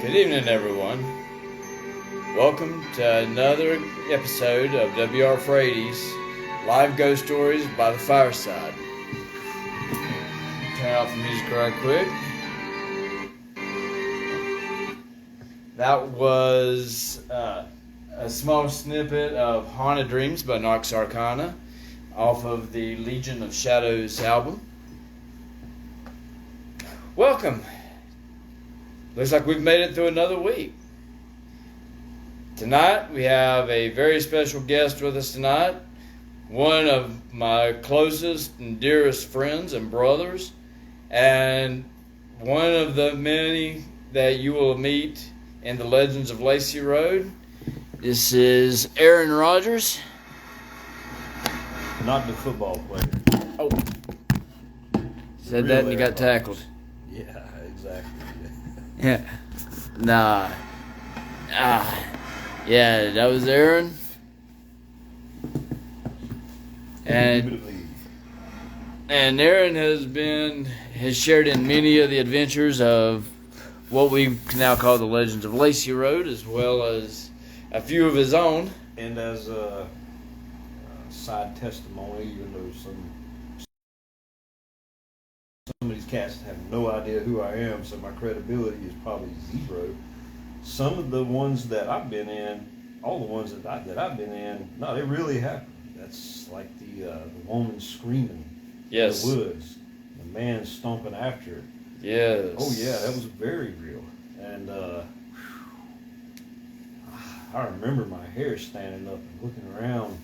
Good evening, everyone. Welcome to another episode of W.R. Frady's Live Ghost Stories by the Fireside. Turn off the music right quick. That was a small snippet of Haunted Dreams by Nox Arcana off of the Legion of Shadows album. Welcome. Looks like we've made it through another week. Tonight we have a very special guest with us tonight. One of my closest and dearest friends and brothers, and one of the many that you will meet in the Legends of Lacy Road. This is Aaron Rogers. Not the football player. Oh. Said that and you got tackled. Yeah, exactly. Yeah. Nah. Yeah, that was Aaron. And Aaron has shared in many of the adventures of what we now call the Legends of Lacy Road, as well as a few of his own. And as a side testimony, even though some of these cats have no idea who I am, so my credibility is probably zero. Some of the ones that I've been in, all the ones that I've been in, no, they really happened. That's like the woman screaming Yes. in the woods, the man stomping after her. Yes. Oh yeah, that was very real. And I remember my hair standing up and looking around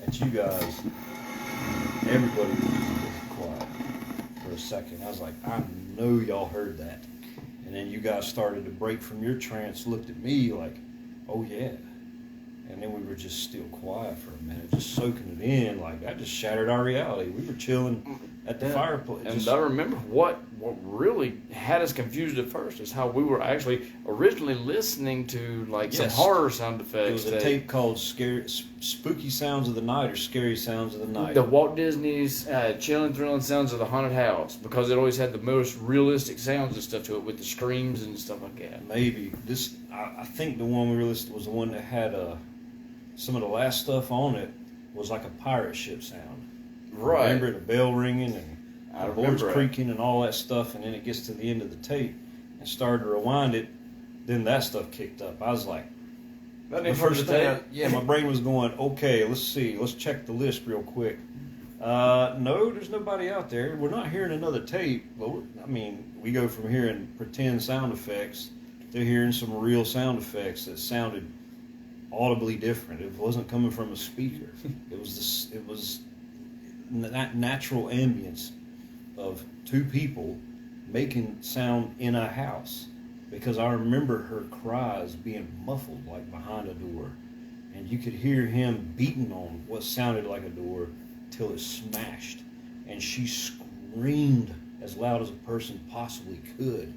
at you guys. Everybody was quiet for a second. I was like, I know y'all heard that. And then you guys started to break from your trance, looked at me like, oh yeah. And then we were just still quiet for a minute, just soaking it in. Like, that just shattered our reality. We were chilling at the fireplace. And I remember what really had us confused at first is how we were actually originally listening to some horror sound effects. It was a tape called Spooky Sounds of the Night or Scary Sounds of the Night. The Walt Disney's Chilling, Thrilling Sounds of the Haunted House, because it always had the most realistic sounds and stuff to it with the screams and stuff like that. Maybe. I think the one we released was the one that had some of the last stuff on it was like a pirate ship sound. Right. Remember the bell ringing and the boards creaking and all that stuff, and then it gets to the end of the tape and started to rewind it, then that stuff kicked up. I was like, the first thing, my brain was going, okay, let's see, let's check the list real quick. No, there's nobody out there. We're not hearing another tape, but we go from hearing pretend sound effects to hearing some real sound effects that sounded audibly different. It wasn't coming from a speaker. It was natural ambience of two people making sound in a house, because I remember her cries being muffled like behind a door, and you could hear him beating on what sounded like a door till it smashed, and she screamed as loud as a person possibly could,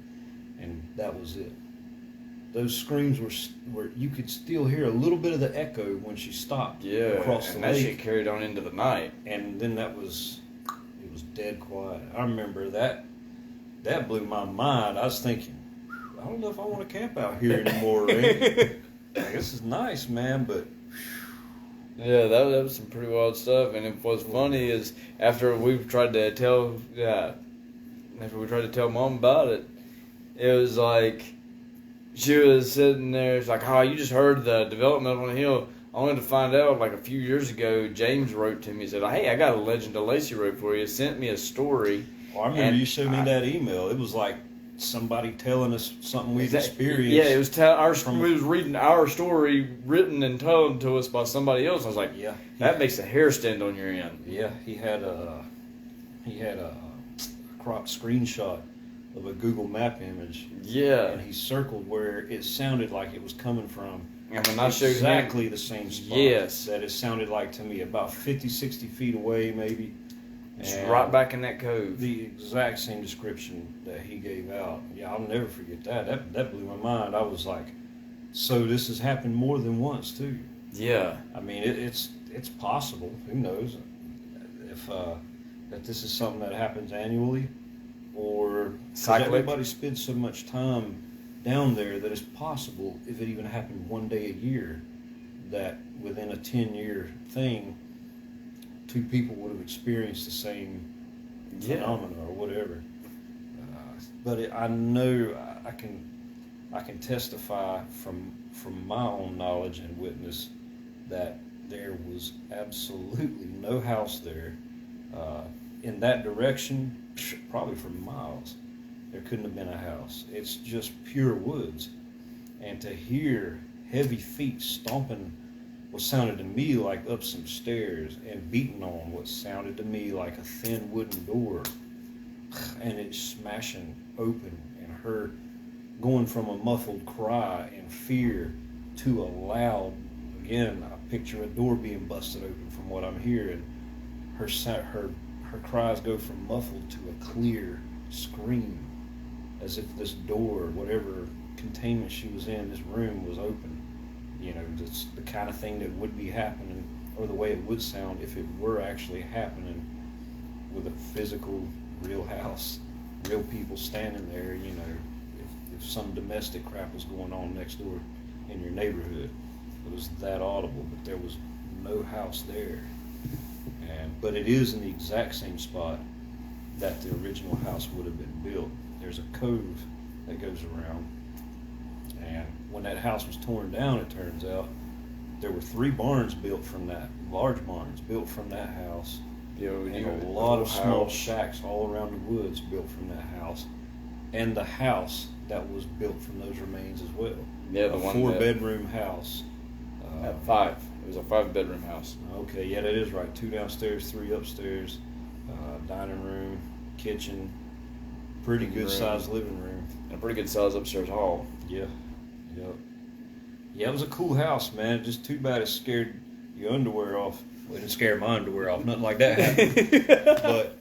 and that was it. Those screams were you could still hear a little bit of the echo when she stopped across the lake. And that shit carried on into the night. And then it was dead quiet. I remember that blew my mind. I was thinking, I don't know if I want to camp out here anymore, Ray. This is nice, man, but yeah, that was some pretty wild stuff. And what's funny is after we tried to tell Mom about it, it was like she was sitting there. It's like, oh, you just heard the development on the hill. Only to find out, like a few years ago, James wrote to me and said, hey, I got a Legend of Lacy Road for you. Sent me a story. Well, I remember you showed me that email. It was like somebody telling us something we've experienced. Yeah, it was we was reading our story written and told to us by somebody else. I was like, that makes a hair stand on your end. Yeah, he had a cropped screenshot of a Google Map image. Yeah. And he circled where it sounded like it was coming from. And when I showed exactly the same spot yes, that it sounded like to me, about 50, 60 feet away maybe. It's right back in that cove. The exact same description that he gave out. Yeah, I'll never forget that. That blew my mind. I was like, so this has happened more than once too. Yeah. I mean, it's possible. Who knows if that this is something that happens annually, or cyclic. Everybody spends so much time down there that it's possible, if it even happened one day a year, that within a 10-year thing, two people would have experienced the same phenomena or whatever. But I know I can testify from my own knowledge and witness that there was absolutely no house there in that direction, probably for miles. There couldn't have been a house. It's just pure woods. And to hear heavy feet stomping what sounded to me like up some stairs and beating on what sounded to me like a thin wooden door, and it smashing open, and her going from a muffled cry and fear to a loud, again, I picture a door being busted open from what I'm hearing. Her cries go from muffled to a clear scream, as if this door, whatever containment she was in, this room was open. You know, it's the kind of thing that would be happening, or the way it would sound if it were actually happening with a physical, real house, real people standing there, you know, if some domestic crap was going on next door in your neighborhood. It was that audible, but there was no house there. But it is in the exact same spot that the original house would have been built. There's a cove that goes around, and when that house was torn down, it turns out there were 3 barns built from that, large barns built from that house, and a lot of small shacks all around the woods built from that house, and the house that was built from those remains as well. Yeah, the a one 4-bedroom house. At 5. It was a 5-bedroom house. Okay, yeah, that is right. 2 downstairs, 3 upstairs, dining room, kitchen, pretty good sized living room, and a pretty good sized upstairs hall. Yeah, yep. Yeah, it was a cool house, man. Just too bad it scared your underwear off. Well, it didn't scare my underwear off, nothing like that happened. But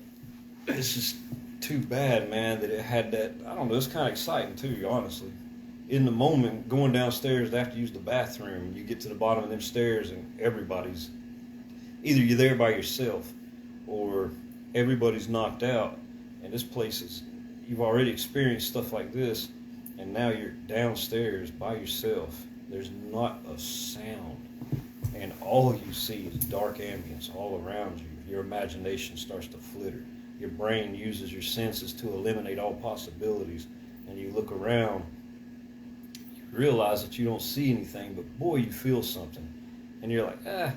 it's just too bad, man, that it had that. I don't know, it's kind of exciting too, honestly. In the moment, going downstairs to have to use the bathroom, you get to the bottom of them stairs and everybody's, either you're there by yourself or everybody's knocked out. And this place is, you've already experienced stuff like this, and now you're downstairs by yourself. There's not a sound, and all you see is dark ambience all around you. Your imagination starts to flitter. Your brain uses your senses to eliminate all possibilities, and you look around, you realize that you don't see anything, but boy, you feel something. And you're like,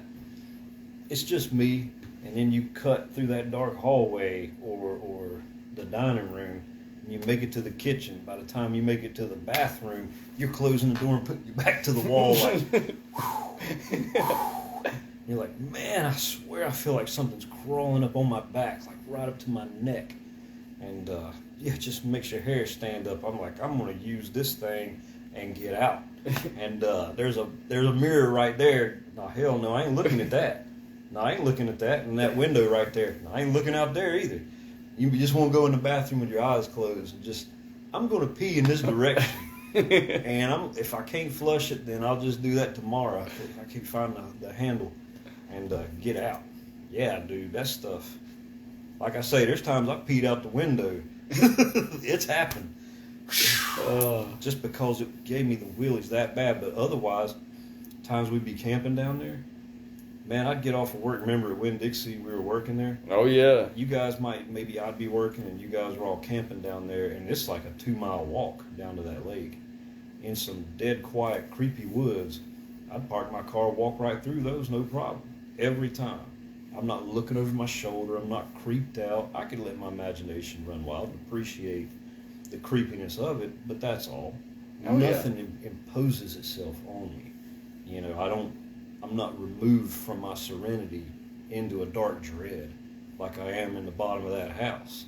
it's just me. And then you cut through that dark hallway or the dining room, and you make it to the kitchen. By the time you make it to the bathroom, you're closing the door and putting your back to the wall like, you're like, man, I swear I feel like something's crawling up on my back, like right up to my neck. And yeah, it just makes your hair stand up. I'm like, I'm going to use this thing and get out. And there's a mirror right there. No, hell no, I ain't looking at that. No, I ain't looking at that. And that window right there. No, I ain't looking out there either. You just want to go in the bathroom with your eyes closed and just, I'm going to pee in this direction. And if I can't flush it, then I'll just do that tomorrow. If I can't find the handle and get out. Yeah, dude, that stuff. Like I say, there's times I peed out the window. It's happened. Just because it gave me the willies that bad. But otherwise, times we'd be camping down there. Man, I'd get off of work. Remember at Winn-Dixie, we were working there? Oh, yeah. You guys maybe I'd be working and you guys were all camping down there. And it's like a 2-mile walk down to that lake in some dead quiet, creepy woods. I'd park my car, walk right through those, no problem. Every time. I'm not looking over my shoulder. I'm not creeped out. I could let my imagination run wild and appreciate the creepiness of it, but that's all. Nothing imposes itself on me. You know, I'm not removed from my serenity into a dark dread like I am in the bottom of that house.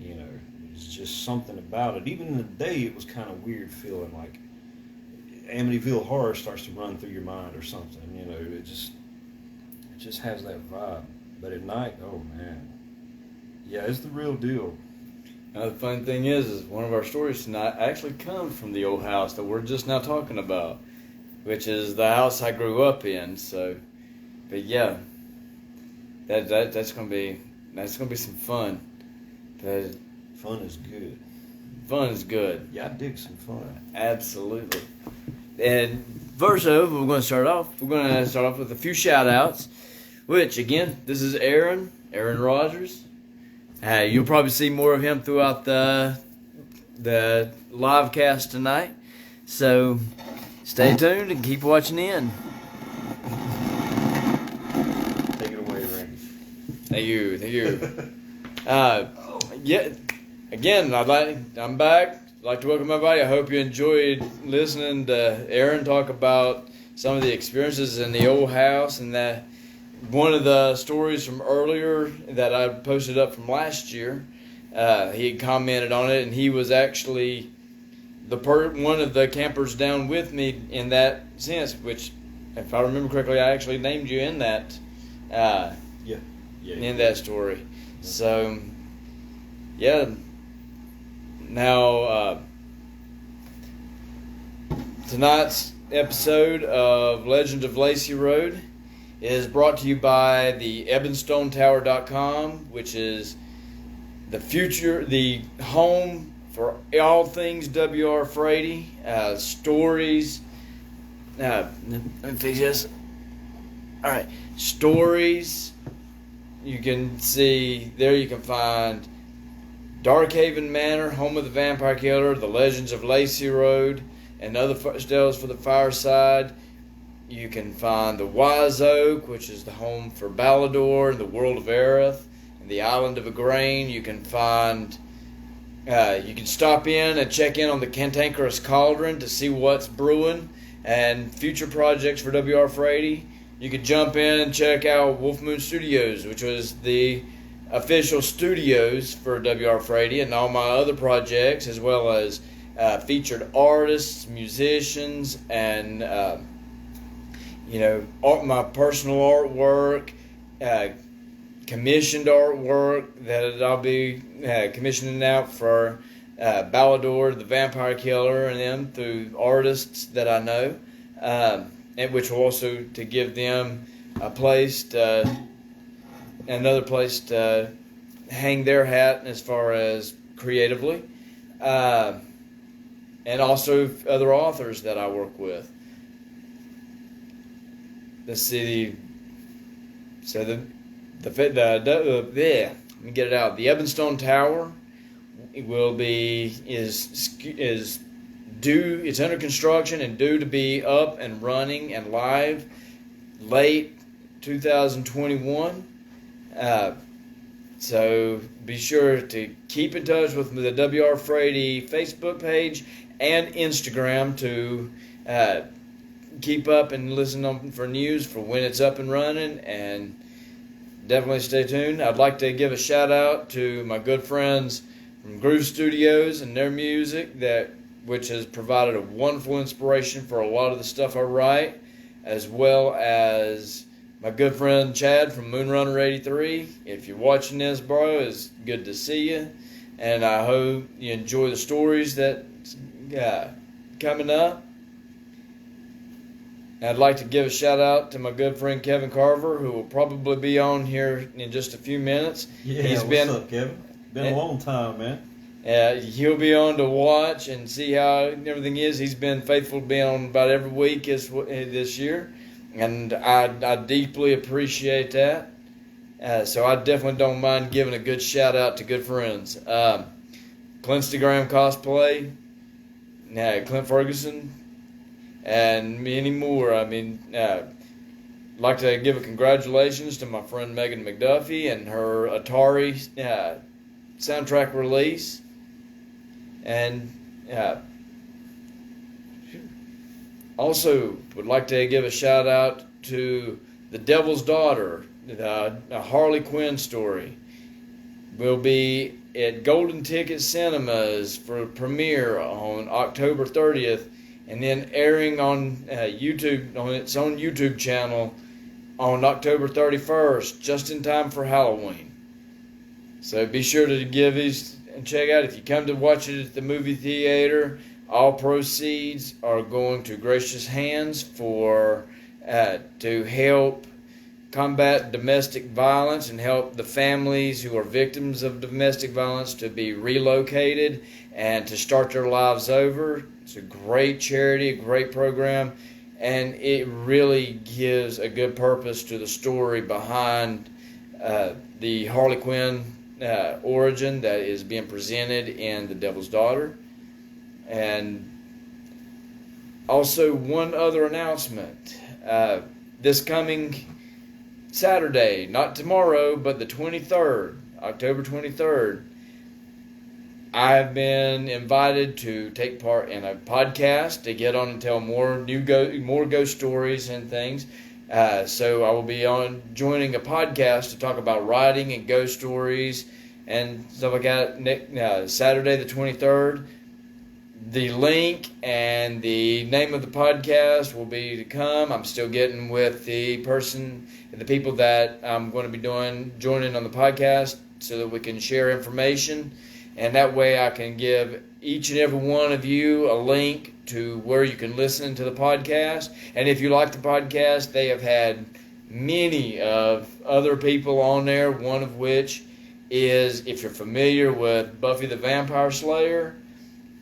You know, it's just something about it. Even in the day, it was kind of weird feeling like Amityville Horror starts to run through your mind or something. You know, it just has that vibe. But at night, oh man, yeah, it's the real deal. Now the funny thing is one of our stories tonight actually comes from the old house that we're just now talking about, which is the house I grew up in. So, but yeah, that's gonna be some fun. But fun is good. fun is good. Yeah, I dig some fun. Absolutely. And first off, we're going to start off with a few shout-outs, which, again, this is Aaron Rogers. You'll probably see more of him throughout the live cast tonight. So stay tuned and keep watching in. Take it away, Randy. Thank you. Again, I'm back. I'd like to welcome everybody. I hope you enjoyed listening to Aaron talk about some of the experiences in the old house, and that one of the stories from earlier that I posted up from last year, he had commented on it, and he was actually one of the campers down with me in that sense, which, if I remember correctly, I actually named you in that in that story. Yeah. So, yeah. Now, tonight's episode of Legend of Lacy Road is brought to you by the EbbenStoneTower.com, which is the home for all things W.R. Frady, stories. Let me fix this. All right, stories. You can see there. You can find Darkhaven Manor, Home of the Vampire Killer, The Legends of Lacy Road, and other tales for the Fireside. You can find the Wise Oak, which is the home for Balador and the World of Aerith, and the Island of Igraine. You can find, you can stop in and check in on the Cantankerous Cauldron to see what's brewing and future projects for W.R. Frady. You could jump in and check out Wolf Moon Studios, which was the official studios for W.R. Frady, and all my other projects, as well as featured artists, musicians, and my personal artwork, commissioned artwork that I'll be commissioning out for Balador, the Vampire Killer, and them through artists that I know, and which will also to give them another place to hang their hat as far as creatively, and also other authors that I work with. Let's see. Let me get it out. The Ebbenstone Tower is due. It's under construction and due to be up and running and live late 2021. So be sure to keep in touch with the W.R. Frady Facebook page and Instagram to keep up and listen for news for when it's up and running, and definitely stay tuned. I'd like to give a shout out to my good friends from Groove Studios and their music, which has provided a wonderful inspiration for a lot of the stuff I write, as well as my good friend Chad from Moonrunner 83. If you're watching this, bro, it's good to see you. And I hope you enjoy the stories that's coming up. And I'd like to give a shout out to my good friend Kevin Carver, who will probably be on here in just a few minutes. Yeah, what's up, Kevin? Been a long time, man. He'll be on to watch and see how everything is. He's been faithful to being on about every week this year. And I deeply appreciate that. So I definitely don't mind giving a good shout out to good friends. Clintstagram Cosplay, Clint Ferguson, and many more. I mean, I'd like to give a congratulations to my friend Megan McDuffie and her Atari soundtrack release. And also would like to give a shout out to The Devil's Daughter, a Harley Quinn story. Will be at Golden Ticket Cinemas for premiere on October 30th, and then airing on YouTube, on its own YouTube channel on October 31st, just in time for Halloween. So be sure to give these and check out. If you come to watch it at the movie theater, all proceeds are going to Gracious Hands to help combat domestic violence and help the families who are victims of domestic violence to be relocated and to start their lives over. It's a great charity, a great program, and it really gives a good purpose to the story behind the Harley Quinn origin that is being presented in The Devil's Daughter. And also one other announcement. This coming Saturday, not tomorrow, but the 23rd, October 23rd, I have been invited to take part in a podcast to get on and tell more ghost stories and things. So I will be joining a podcast to talk about writing and ghost stories and stuff like that. Saturday the 23rd. The link and the name of the podcast will be to come. I'm still getting with the people that I'm going to be joining on the podcast so that we can share information. And that way I can give each and every one of you a link to where you can listen to the podcast. And if you like the podcast, they have had many of other people on there, one of which is, if you're familiar with Buffy the Vampire Slayer,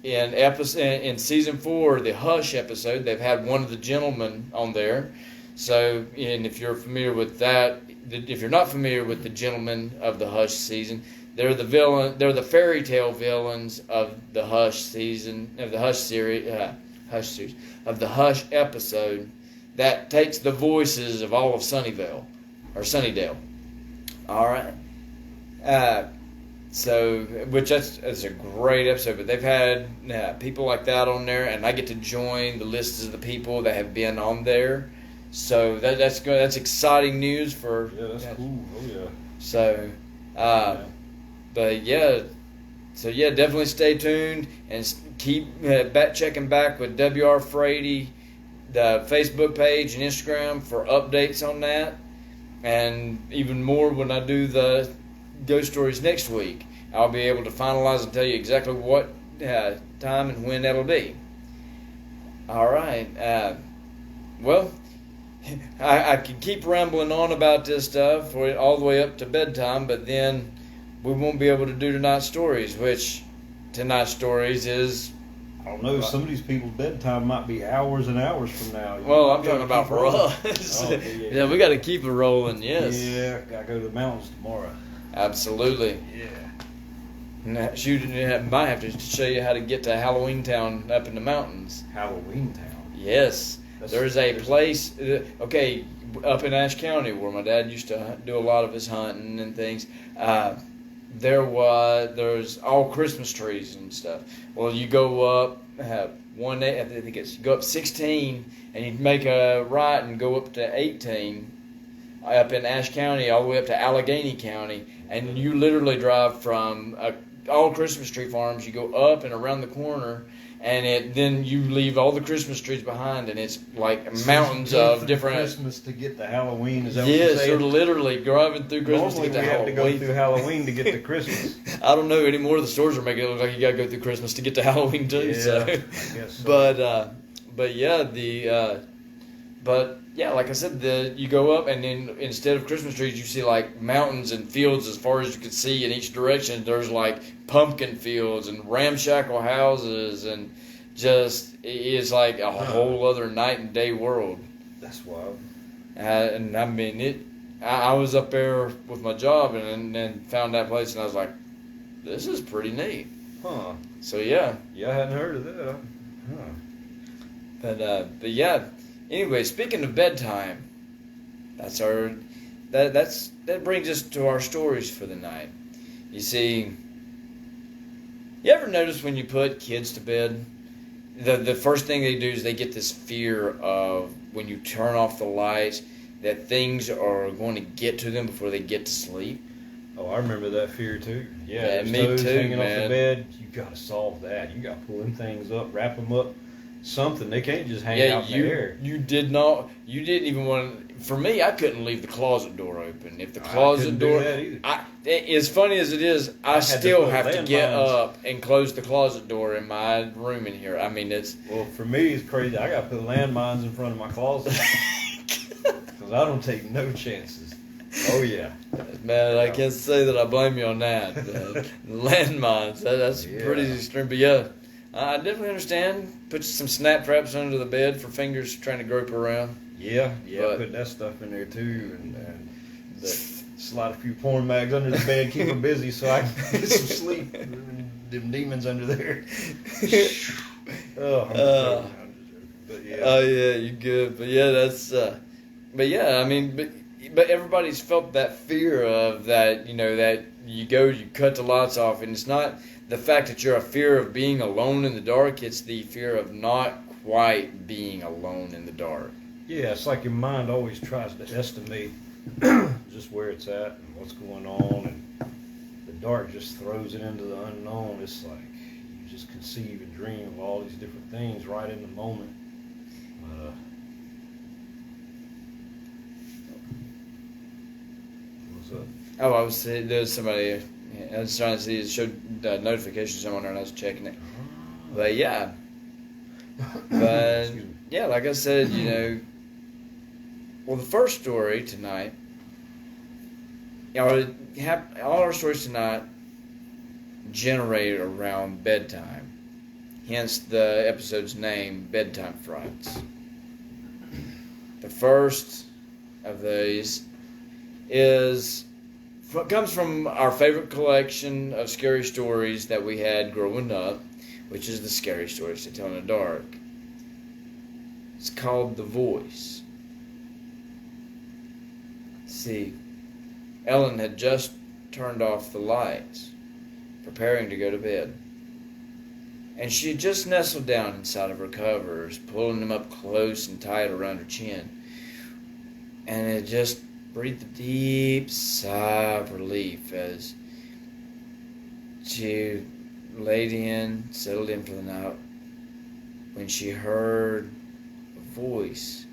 in season 4, the Hush episode, they've had one of the gentlemen on there. So, and if you're familiar with that, if you're not familiar with the gentlemen of the Hush season, they're the fairy tale villains of the Hush season, of the Hush series, of the Hush episode that takes the voices of all of Sunnydale. All right. So, which that's a great episode, but they've had people like that on there, and I get to join the lists of the people that have been on there. So that's good. That's exciting news for. Yeah, that's cool. Oh yeah. So, but yeah, definitely stay tuned and keep checking back with W.R. Frady, the Facebook page and Instagram for updates on that, and even more when I do the ghost stories next week. I'll be able to finalize and tell you exactly what time and when that'll be. All right. Well, I can keep rambling on about this stuff all the way up to bedtime, but then we won't be able to do tonight's stories, which tonight's stories is... I don't know. Some of these people's bedtime might be hours and hours from now. Well, I'm talking about for us. Oh, yeah, we got to keep it rolling, yes. Yeah, got to go to the mountains tomorrow. Absolutely. Yeah. Shoot, might have to show you how to get to Halloween Town up in the mountains. Halloween Town? Yes. There's a place, up in Ashe County where my dad used to do a lot of his hunting and things. There's all Christmas trees and stuff. Well, you go up you go up 16 and you make a right and go up to 18 up in Ashe County all the way up to Allegheny County, and you literally drive from all Christmas tree farms. You go up and around the corner, and then you leave all the Christmas trees behind, and it's like mountains of different Christmas to get to Halloween. Is that yes, what you're saying? they're literally driving through Christmas Normally to get to Halloween. We have to go through Halloween to get to Christmas. I don't know anymore. The stores are making it look like you got to go through Christmas to get to Halloween too. Yeah, So. I guess so. But yeah, like I said, you go up, and then instead of Christmas trees, you see like mountains and fields as far as you can see in each direction. There's like pumpkin fields and ramshackle houses, and just it's like a whole other night and day world. That's wild. And I mean I was up there with my job, and then found that place, and I was like, this is pretty neat. Huh. So yeah. Yeah, I hadn't heard of that. Huh. But yeah. Anyway, speaking of bedtime, that brings us to our stories for the night. You see, you ever notice when you put kids to bed, the first thing they do is they get this fear of when you turn off the lights that things are going to get to them before they get to sleep. Oh, I remember that fear too. Yeah, me toes too, hanging man. off the bed, you got to solve that. You got to pull them things up, wrap them up. Something. They can't just hang out in the air. You didn't even want to. For me, I couldn't leave the closet door open. If the closet door, as funny as it is, I still have to get up and close the closet door in my room in here. I mean, it's well for me, it's crazy. I got to put landmines in front of my closet. because I don't take no chances. Oh, yeah. Man, I can't say that I blame you on that. Landmines, that's pretty extreme. But yeah, I definitely understand. Put some snap traps under the bed for fingers trying to grope around. Yeah, put that stuff in there too. And slide a few porn mags under the bed, keep them busy so I can get some sleep. Them demons under there. But yeah. Oh yeah, you're good. But yeah, that's. But yeah, I mean, but everybody's felt that fear of that. You know, that you cut the lights off, and it's not the fact that you're a fear of being alone in the dark. It's the fear of not quite being alone in the dark. Yeah, it's like your mind always tries to estimate just where it's at and what's going on, and the dark just throws it into the unknown. It's like you just conceive and dream of all these different things right in the moment. What's up? Oh, I was saying there's somebody. I was trying to see it showed notifications on there, and I was checking it. But yeah, yeah, like I said, you know. Well, the first story tonight, all our stories tonight generate around bedtime. Hence the episode's name, Bedtime Frights. The first of these comes from our favorite collection of scary stories that we had growing up, which is the Scary Stories to Tell in the Dark. It's called The Voice. See, Ellen had just turned off the lights, preparing to go to bed. And she had just nestled down inside of her covers, pulling them up close and tight around her chin. And had just breathed a deep sigh of relief as she settled in for the night, when she heard a voice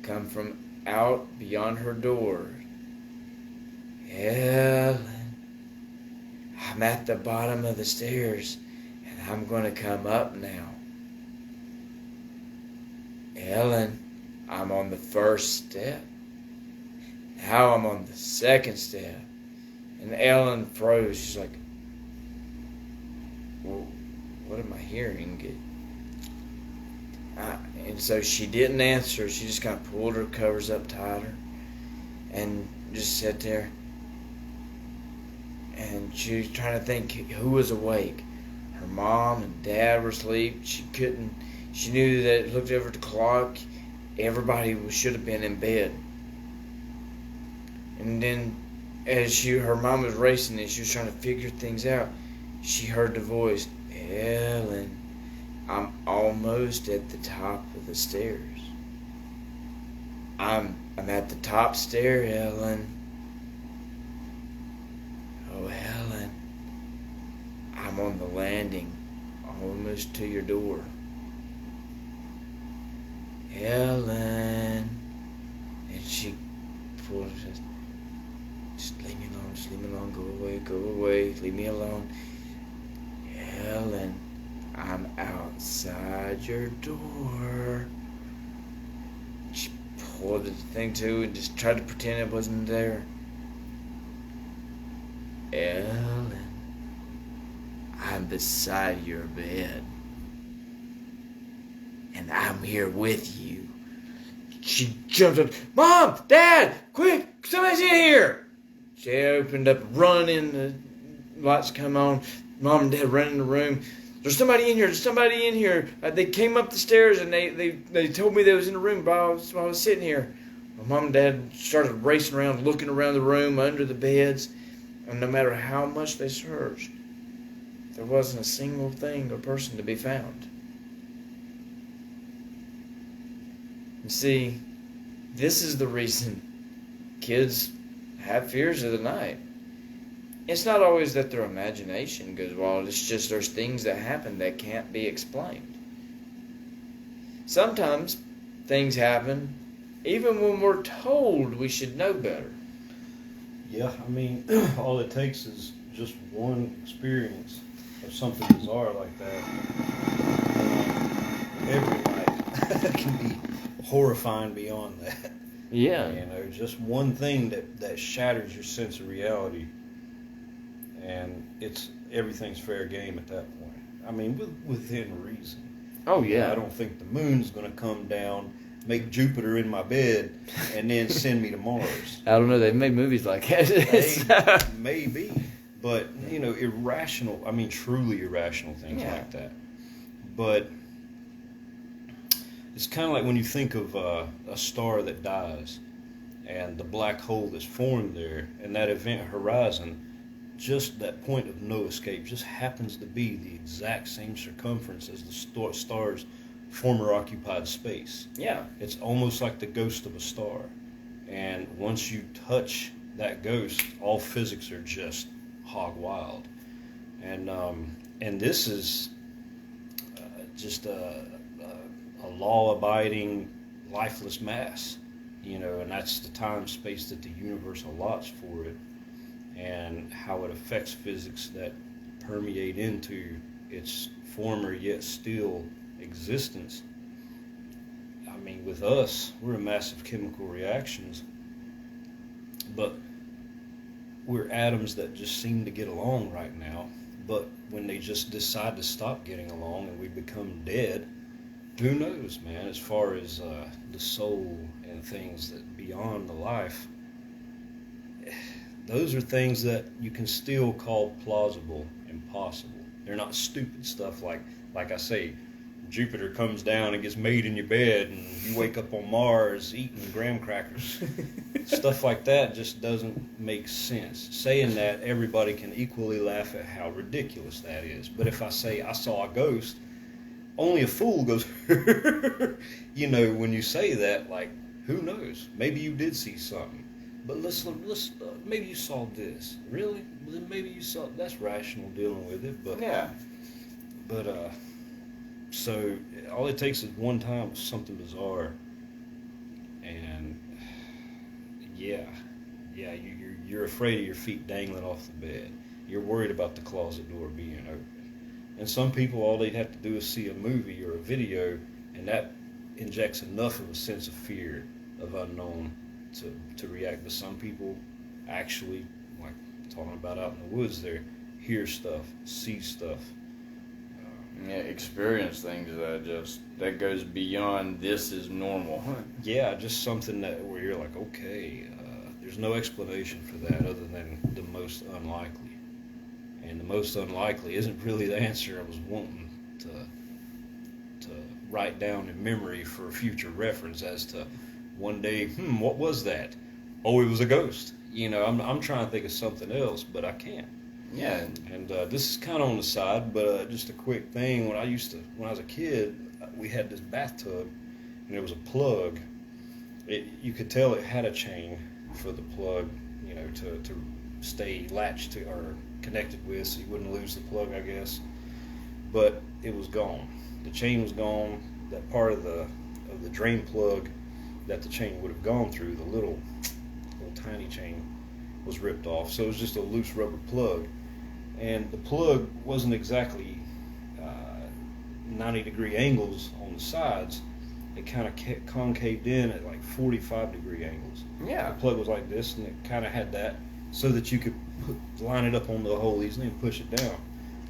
come from out beyond her door. Ellen, I'm at the bottom of the stairs, and I'm going to come up now. Ellen, I'm on the first step. Now I'm on the second step. And Ellen froze. She's like, well, what am I hearing? And so she didn't answer. She just kind of pulled her covers up tighter and just sat there. And she was trying to think who was awake. Her mom and dad were asleep. She knew that, looked over at the clock, everybody should have been in bed. And then as her mom was racing and she was trying to figure things out, she heard the voice, Ellen, I'm almost at the top of the stairs. I'm at the top stair, Ellen. Oh, Ellen, I'm on the landing, almost to your door. Ellen. And she pulled it. Just leave me alone, go away, leave me alone. Ellen, I'm outside your door. She pulled the thing too and just tried to pretend it wasn't there. Ellen, I'm beside your bed. And I'm here with you. She jumped up. Mom! Dad! Quick! Somebody's in here! She opened up, run in, the lights come on. Mom and Dad run in the room. There's somebody in here. There's somebody in here. They came up the stairs and they told me they was in the room while I was sitting here. My mom and Dad started racing around, looking around the room, under the beds. And no matter how much they searched, there wasn't a single thing or person to be found. You see, this is the reason kids have fears of the night. It's not always that their imagination goes wild. It's just there's things that happen that can't be explained. Sometimes things happen even when we're told we should know better. Yeah, I mean, all it takes is just one experience of something bizarre like that. Every night can be horrifying beyond that. Yeah. You know, just one thing that shatters your sense of reality, and everything's fair game at that point. I mean, within reason. Oh, yeah. I don't think the moon's going to come down, make Jupiter in my bed, and then send me to Mars. I don't know. They've made movies like that. Maybe. But, you know, irrational, I mean, truly irrational things like that. But it's kind of like when you think of a star that dies and the black hole that's formed there, and that event horizon, just that point of no escape just happens to be the exact same circumference as the star's former occupied space. Yeah. It's almost like the ghost of a star. And once you touch that ghost, all physics are just hog wild. And this is just a law-abiding, lifeless mass, you know, and that's the time space that the universe allots for it, and how it affects physics that permeate into its former yet still existence. I mean, with us, we're a massive chemical reactions, but we're atoms that just seem to get along right now. But when they just decide to stop getting along and we become dead, who knows, man, as far as the soul and things that beyond the life, those are things that you can still call plausible and possible. They're not stupid stuff like I say, Jupiter comes down and gets made in your bed and you wake up on Mars eating graham crackers. Stuff like that just doesn't make sense. Saying that, everybody can equally laugh at how ridiculous that is. But if I say I saw a ghost, only a fool goes, you know, when you say that, like, who knows? Maybe you did see something. But let's maybe you saw this. Really? Well, then maybe you saw, that's rational dealing with it. But yeah. But so all it takes is one time of something bizarre, and you're afraid of your feet dangling off the bed. You're worried about the closet door being open. And some people, all they'd have to do is see a movie or a video, and that injects enough of a sense of fear, of unknown, to react. But some people actually, like talking about out in the woods there, hear stuff, see stuff. Experience things that goes beyond this is normal. Yeah, just something where you're like, okay, there's no explanation for that other than the most unlikely. And the most unlikely isn't really the answer I was wanting to write down in memory for future reference as to one day, what was that? Oh, it was a ghost. You know, I'm trying to think of something else, but I can't. Yeah. And this is kind of on the side, but just a quick thing. When I was a kid, we had this bathtub, and there was a plug. You could tell it had a chain for the plug, you know, to stay latched to or connected with, so you wouldn't lose the plug, I guess. But it was gone. The chain was gone. That part of the drain plug that the chain would have gone through, the little tiny chain, was ripped off. So it was just a loose rubber plug. And the plug wasn't exactly 90-degree angles on the sides. It kind of concaved in at like 45-degree angles. Yeah. The plug was like this, and it kind of had that so that you could line it up on the hole easily and push it down.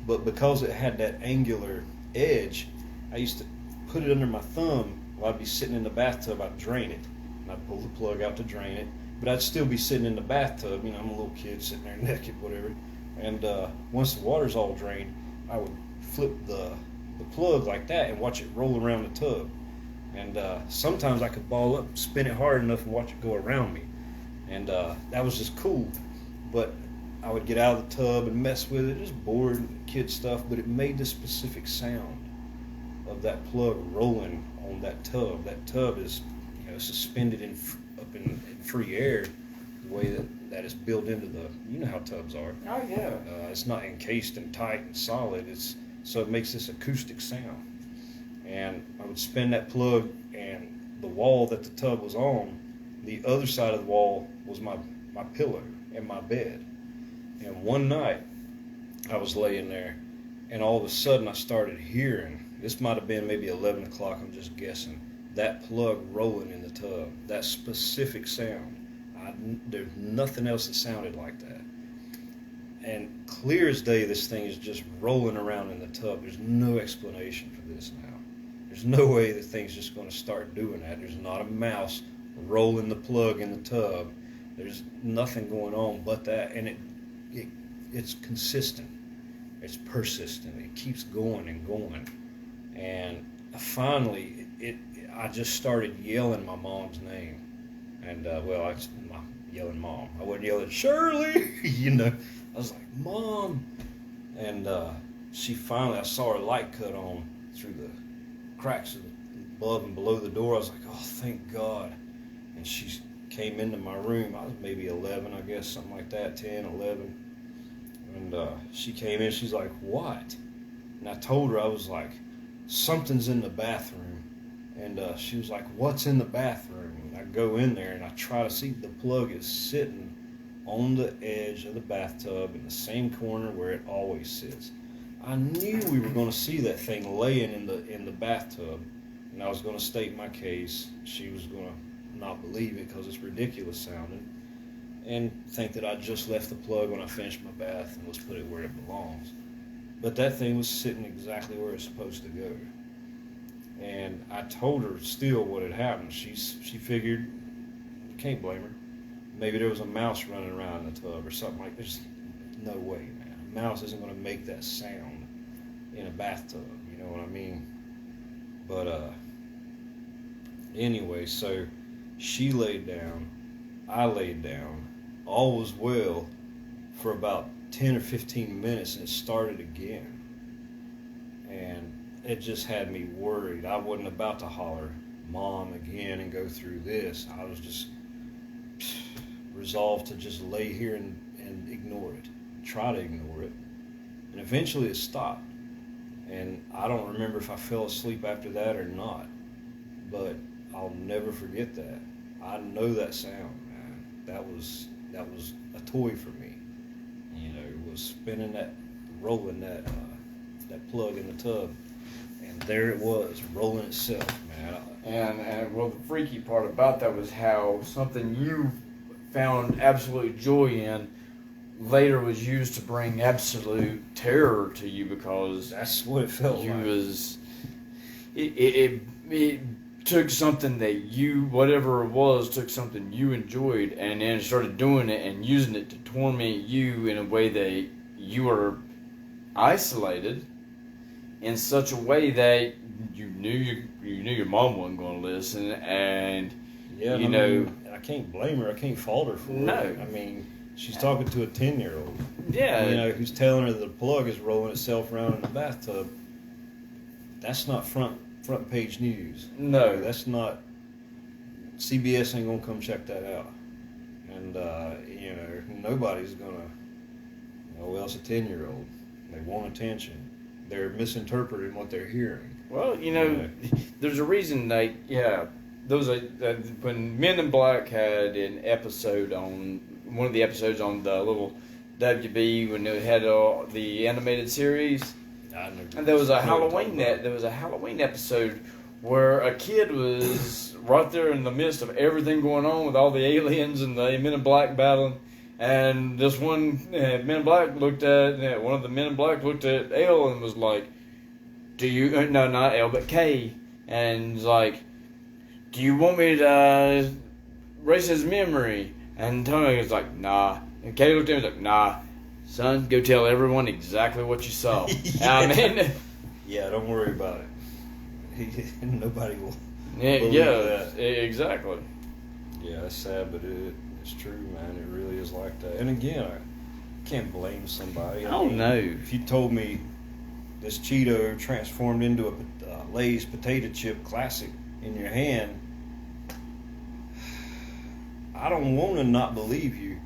But because it had that angular edge, I used to put it under my thumb while I'd be sitting in the bathtub. I'd drain it, and I'd pull the plug out to drain it. But I'd still be sitting in the bathtub. You know, I'm a little kid sitting there naked, whatever. And once the water's all drained, I would flip the plug like that and watch it roll around the tub. And sometimes I could ball up, spin it hard enough, and watch it go around me. And that was just cool. But I would get out of the tub and mess with it, just bored kid stuff. But it made the specific sound of that plug rolling on that tub. That tub is, you know, suspended up in free air, the way that is built into the, you know how tubs are. Oh yeah. It's not encased and tight and solid. So it makes this acoustic sound. And I would spin that plug, and the wall that the tub was on, the other side of the wall was my pillow and my bed. And one night I was laying there, and all of a sudden I started hearing, this might have been maybe 11 o'clock, I'm just guessing, that plug rolling in the tub, that specific sound. There's nothing else that sounded like that. And clear as day, this thing is just rolling around in the tub. There's no explanation for this now. There's no way the thing's just going to start doing that. There's not a mouse rolling the plug in the tub. There's nothing going on but that. And it's consistent. It's persistent. It keeps going and going. And finally, I just started yelling my mom's name. And, my yelling mom. I wasn't yelling, Shirley! I was like, Mom! And she finally, I saw her light cut on through the cracks above and below the door. I was like, oh, thank God. And she came into my room. I was maybe 11, I guess, something like that, 10, 11. And she came in, she's like, what? And I told her, I was like, something's in the bathroom. And she was like, what's in the bathroom? And I go in there and I try to see the plug is sitting on the edge of the bathtub in the same corner where it always sits. I knew we were going to see that thing laying in the bathtub, and I was going to state my case. She was going to not believe it because it's ridiculous sounding, and think that I just left the plug when I finished my bath and let's put it where it belongs. But that thing was sitting exactly where it's supposed to go. And I told her still what had happened. She figured, can't blame her, maybe there was a mouse running around in the tub or something like that. There's no way, man. A mouse isn't going to make that sound in a bathtub, you know what I mean? But anyway, so she laid down, I laid down, all was well for about 10 or 15 minutes, and it started again. And it just had me worried. I wasn't about to holler Mom again and go through this. I was just resolved to just lay here and ignore it, try to ignore it. And eventually it stopped. And I don't remember if I fell asleep after that or not, but I'll never forget that. I know that sound, man. That was a toy for me. It was spinning that, rolling that plug in the tub, and there it was, rolling itself, man. And well, the freaky part about that was how something you found absolute joy in later was used to bring absolute terror to you, because that's what it felt like. It took something that you, whatever it was, took something you enjoyed and then started doing it and using it to torment you in a way that you were isolated in such a way that you knew your mom wasn't going to listen, and yeah, you know, I can't blame her. I can't fault her for it. No, I mean, she's talking to a 10-year-old. Yeah, who's telling her the plug is rolling itself around in the bathtub. That's not front page news. No, that's not. CBS ain't gonna come check that out, and nobody's gonna. Well, it's a 10-year-old. They want attention. They're misinterpreting what they're hearing. Well, there's a reason when Men in Black had an episode on one of the episodes on the little WB when they had the animated series, and there was a Halloween episode where a kid was right there in the midst of everything going on with all the aliens and the Men in Black battling. And this one Men in Black one of the Men in Black looked at L and was like, no, not L, but K, and was like, do you want me to erase his memory? And Tony was like, nah. And K looked at him and was like, nah, son, go tell everyone exactly what you saw. Yeah. Yeah, don't worry about it. Nobody will believe that. Exactly. Yeah, it's sad, but it's true, man. It really is like that. And again, I can't blame somebody. I mean, no. If you told me this Cheeto transformed into a Lay's potato chip classic in your hand, I don't want to not believe you,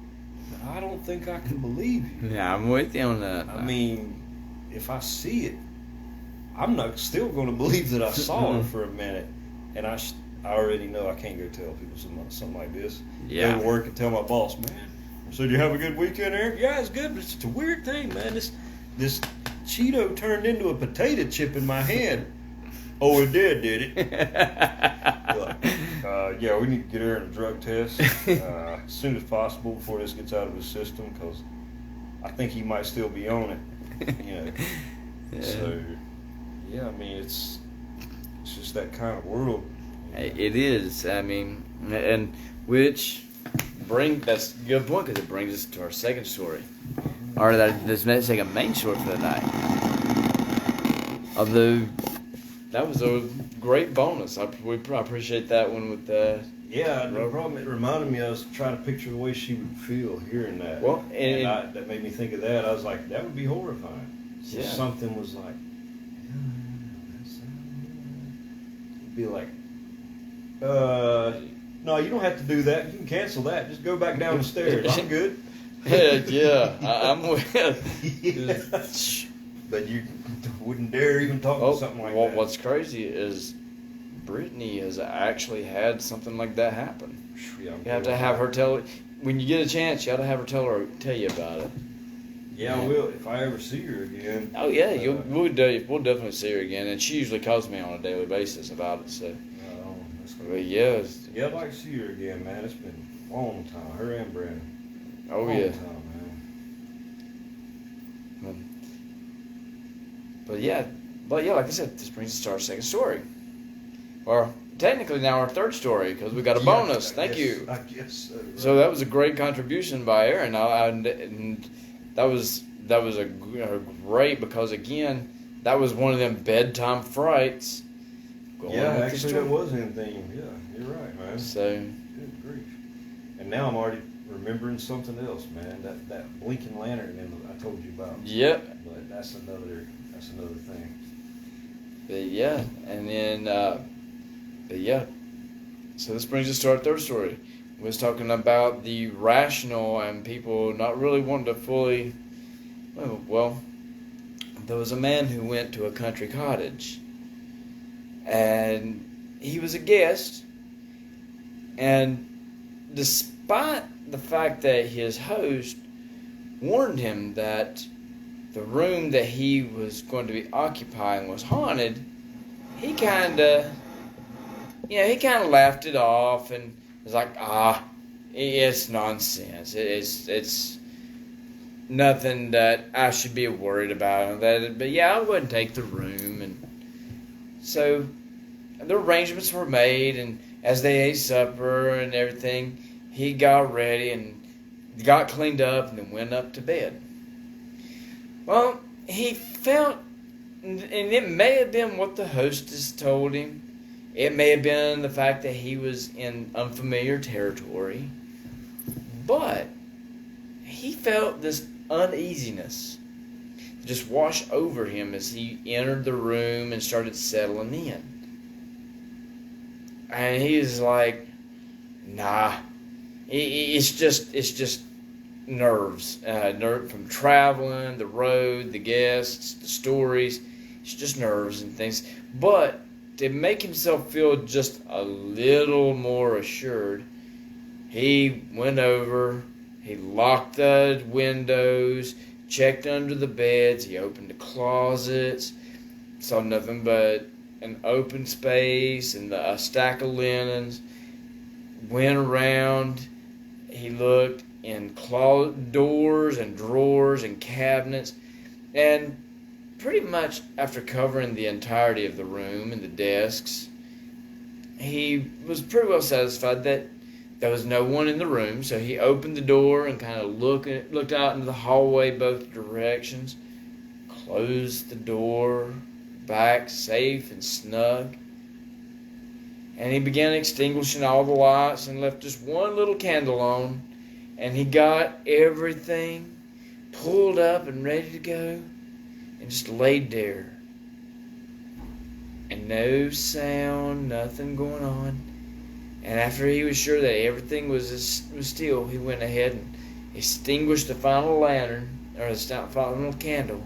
but I don't think I can believe you. Yeah, I'm with you on that. I mean, if I see it, I'm not still going to believe that I saw it for a minute, and I already know I can't go tell people something like this. Yeah. Go to work and tell my boss, man, so did you have a good weekend, Eric? Yeah, it's good, but it's a weird thing, man. This Cheeto turned into a potato chip in my head. Oh, it did it? Yeah, we need to get her in a drug test as soon as possible before this gets out of his system, because I think he might still be on it. Yeah. So, yeah, I mean, it's just that kind of world. It is. I mean, and that's a good point, because it brings us to our second story, or this second main story for the night. Although that was a great bonus. I appreciate that one with Yeah, no problem. It reminded me, I was trying to picture the way she would feel hearing that. Well, that made me think of that. I was like, that would be horrifying. So something was like, it'd be like, no, you don't have to do that. You can cancel that. Just go back down the stairs. I'm good. I'm with. But you wouldn't dare even talk to something like that. What's crazy is Brittany has actually had something like that happen. Yeah, you have to have her tell. When you get a chance, you have to have her tell you about it. Yeah, I will if I ever see her again. Oh yeah, we'll definitely see her again, and she usually calls me on a daily basis about it. So, but yeah, I'd like to see her again, man. It's been a long time. Her and Brandon. Oh long yeah. Time, man. But yeah, like I said, this brings us to our second story. Or technically now our third story, because we got a bonus. Thank you. I guess so. So that was a great contribution by Aaron, and that was a great, because again, that was one of them bedtime frights. Actually, that was anything. Yeah, you're right, man. So good grief. And now I'm already remembering something else, man. That blinking lantern I told you about. Yep. But that's another thing. But yeah, and then so this brings us to our third story. We was talking about the rational and people not really wanting to fully. Well, there was a man who went to a country cottage, and he was a guest, and despite the fact that his host warned him that the room that he was going to be occupying was haunted, he kind of laughed it off and was like, it's nonsense. It's nothing that I should be worried about. But yeah, I wouldn't take the room. And so the arrangements were made, and as they ate supper and everything, he got ready and got cleaned up and then went up to bed. Well, he felt, and it may have been what the hostess told him. It may have been the fact that he was in unfamiliar territory. But he felt this uneasiness just wash over him as he entered the room and started settling in. And he was like, nah, it's just nerves. Nerve from traveling, the road, the guests, the stories. It's just nerves and things. But to make himself feel just a little more assured, he went over, he locked the windows, checked under the beds, he opened the closets, saw nothing but an open space and a stack of linens, went around, he looked in doors and drawers and cabinets, and pretty much after covering the entirety of the room and the desks, he was pretty well satisfied that there was no one in the room. So he opened the door and kind of looked out into the hallway both directions, closed the door back safe and snug, and he began extinguishing all the lights and left just one little candle on, and he got everything pulled up and ready to go, and just laid there. And no sound, nothing going on. And after he was sure that everything was still, he went ahead and extinguished the final lantern, or the final candle,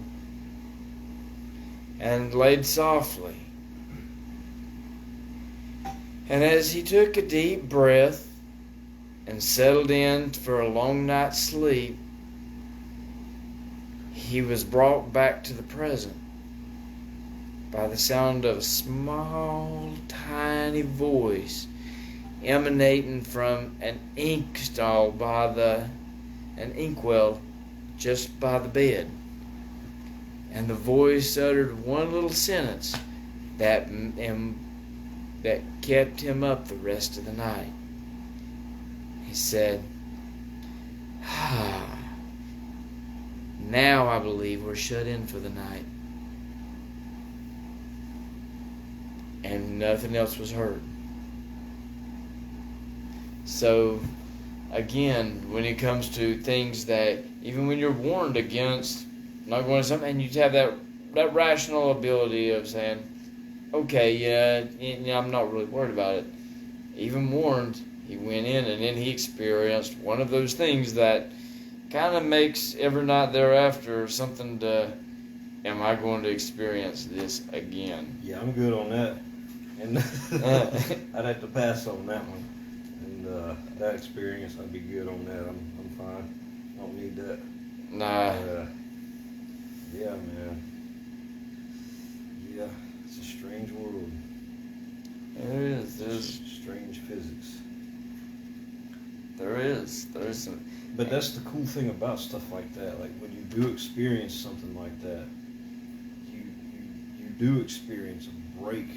and laid softly. And as he took a deep breath and settled in for a long night's sleep, he was brought back to the present by the sound of a small, tiny voice emanating from an inkwell just by the bed. And the voice uttered one little sentence that kept him up the rest of the night. He said, "Now I believe we're shut in for the night." And nothing else was heard. So, again, when it comes to things that, even when you're warned against not going to something, and you have that rational ability of saying, okay, yeah, I'm not really worried about it. Even warned, he went in and then he experienced one of those things that kind of makes every night thereafter something to, am I going to experience this again? Yeah, I'm good on that. And I'd have to pass on that one. And that experience, I'd be good on that. I'm fine. I don't need that. Nah. Yeah, man. Yeah, it's a strange world. It is. There's strange physics. There is some. But that's the cool thing about stuff like that. Like when you do experience something like that, you do experience a break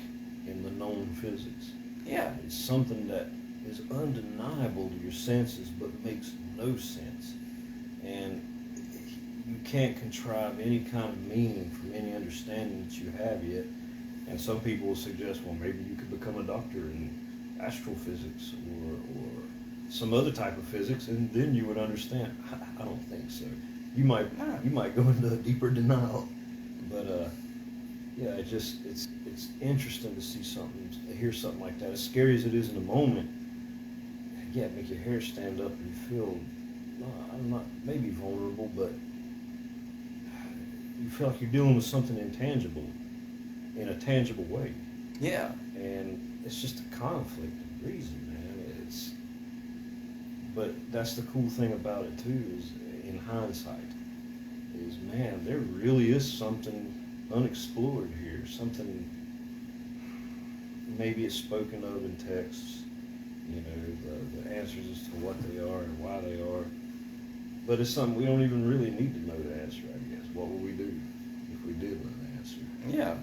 in the known physics. Yeah. It's something that is undeniable to your senses but makes no sense. And you can't contrive any kind of meaning from any understanding that you have yet. And some people will suggest, well, maybe you could become a doctor in astrophysics or some other type of physics, and then you would understand. I don't think so. You might go into a deeper denial. But yeah, it's interesting to see something, to hear something like that. As scary as it is in the moment, yeah, make your hair stand up and you feel, I'm not maybe vulnerable, but you feel like you're dealing with something intangible in a tangible way. Yeah. And it's just a conflict of reason, man. But that's the cool thing about it too, is in hindsight, is, man, there really is something unexplored here, something maybe it's spoken of in texts, the answers as to what they are and why they are, but it's something we don't even really need to know the answer, I guess. What would we do if we did know the answer? Yeah.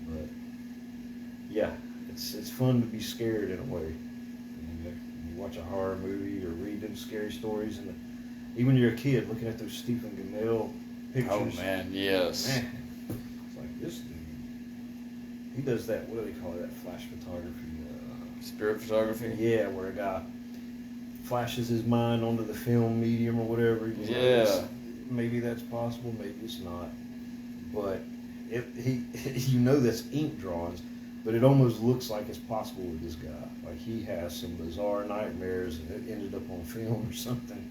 But yeah, it's fun to be scared in a way. You watch a horror movie or read them scary stories, and even when you're a kid looking at those Stephen Gammell pictures. Oh man, yes. Man, it's like this dude. He does that. What do they call it? That flash photography. Spirit photography. Yeah, where a guy flashes his mind onto the film medium or whatever. Yeah. Maybe that's possible. Maybe it's not. But that's ink drawings. But it almost looks like it's possible with this guy. Like he has some bizarre nightmares and it ended up on film or something.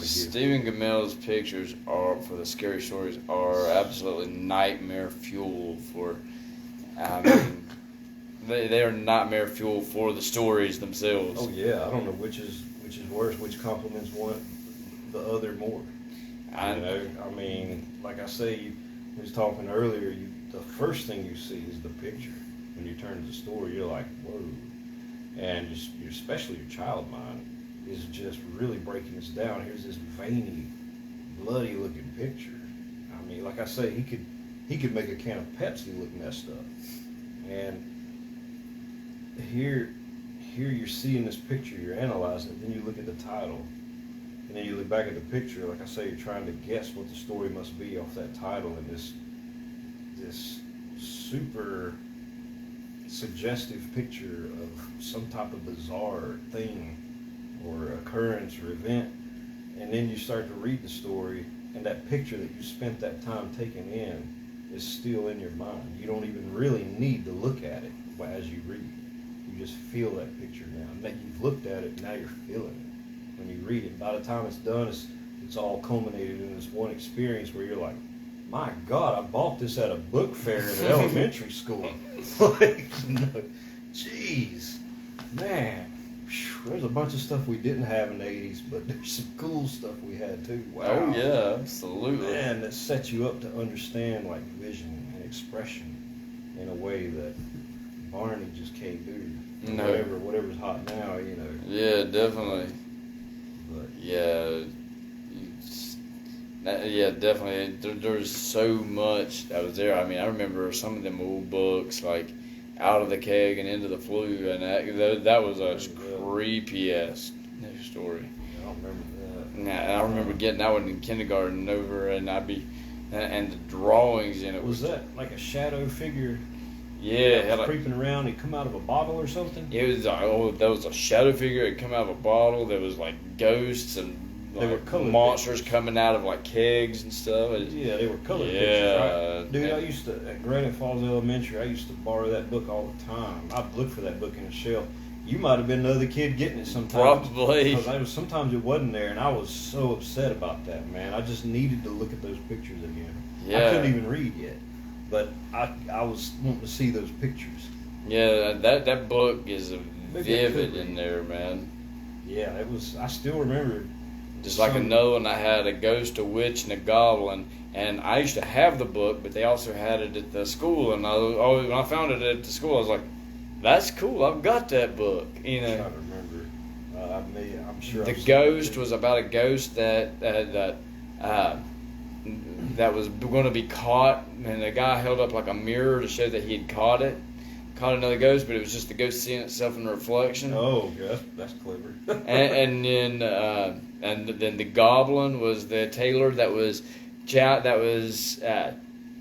Stephen Gammell's pictures for the scary stories are absolutely nightmare fuel for. They are nightmare fuel for the stories themselves. Oh yeah, I don't know which is worse, which complements one the other more. I mean, like I say, you was talking earlier. The first thing you see is the picture. When you turn to the story, you're like, whoa, and especially your child mind is just really breaking this down. Here's this veiny, bloody-looking picture. I mean, like I say, he could make a can of Pepsi look messed up. And here you're seeing this picture, you're analyzing it, then you look at the title, and then you look back at the picture. Like I say, you're trying to guess what the story must be off that title, and this super suggestive picture of some type of bizarre thing or occurrence or event, and then you start to read the story, and that picture that you spent that time taking in is still in your mind. You don't even really need to look at it as you read. You just feel that picture now. And that you've looked at it, now you're feeling it. When you read it, by the time it's done, it's all culminated in this one experience where you're like, my God, I bought this at a book fair in elementary school. Like, jeez, man. Whew. There's a bunch of stuff we didn't have in the 80s, but there's some cool stuff we had too. Wow. Oh yeah, absolutely. Man, that sets you up to understand like vision and expression in a way that Barney just can't do. No. Whatever's hot now, Yeah, definitely. But yeah, definitely. There's so much that was there. I mean, I remember some of them old books like Out of the Keg and Into the Flue, and that was a creepy ass story. I don't remember that. Yeah, I remember getting that one in kindergarten over, and and the drawings in it was that like a shadow figure. Yeah, creeping around. He'd come out of a bottle or something. It was there was a shadow figure. It come out of a bottle. There was like ghosts and monsters coming out of like kegs and stuff. Yeah, they were colored pictures, right? Dude, I used to at Granite Falls Elementary. I used to borrow that book all the time. I'd look for that book in a shelf. You might have been the other kid getting it sometimes. Probably. Because sometimes it wasn't there, and I was so upset about that, man. I just needed to look at those pictures again. Yeah. I couldn't even read yet. But I was wanting to see those pictures. Yeah, that book is vivid in there, man. Yeah, it was. I still remember. Just like another one, I had a ghost, a witch, and a goblin, and I used to have the book, but they also had it at the school. And when I found it at the school, I was like, "That's cool! I've got that book." I'm trying to remember. I'm sure. The ghost was about a ghost that was going to be caught, and the guy held up like a mirror to show that he had caught another ghost, but it was just the ghost seeing itself in the reflection. Oh, yeah, that's clever. and then the goblin was the tailor that was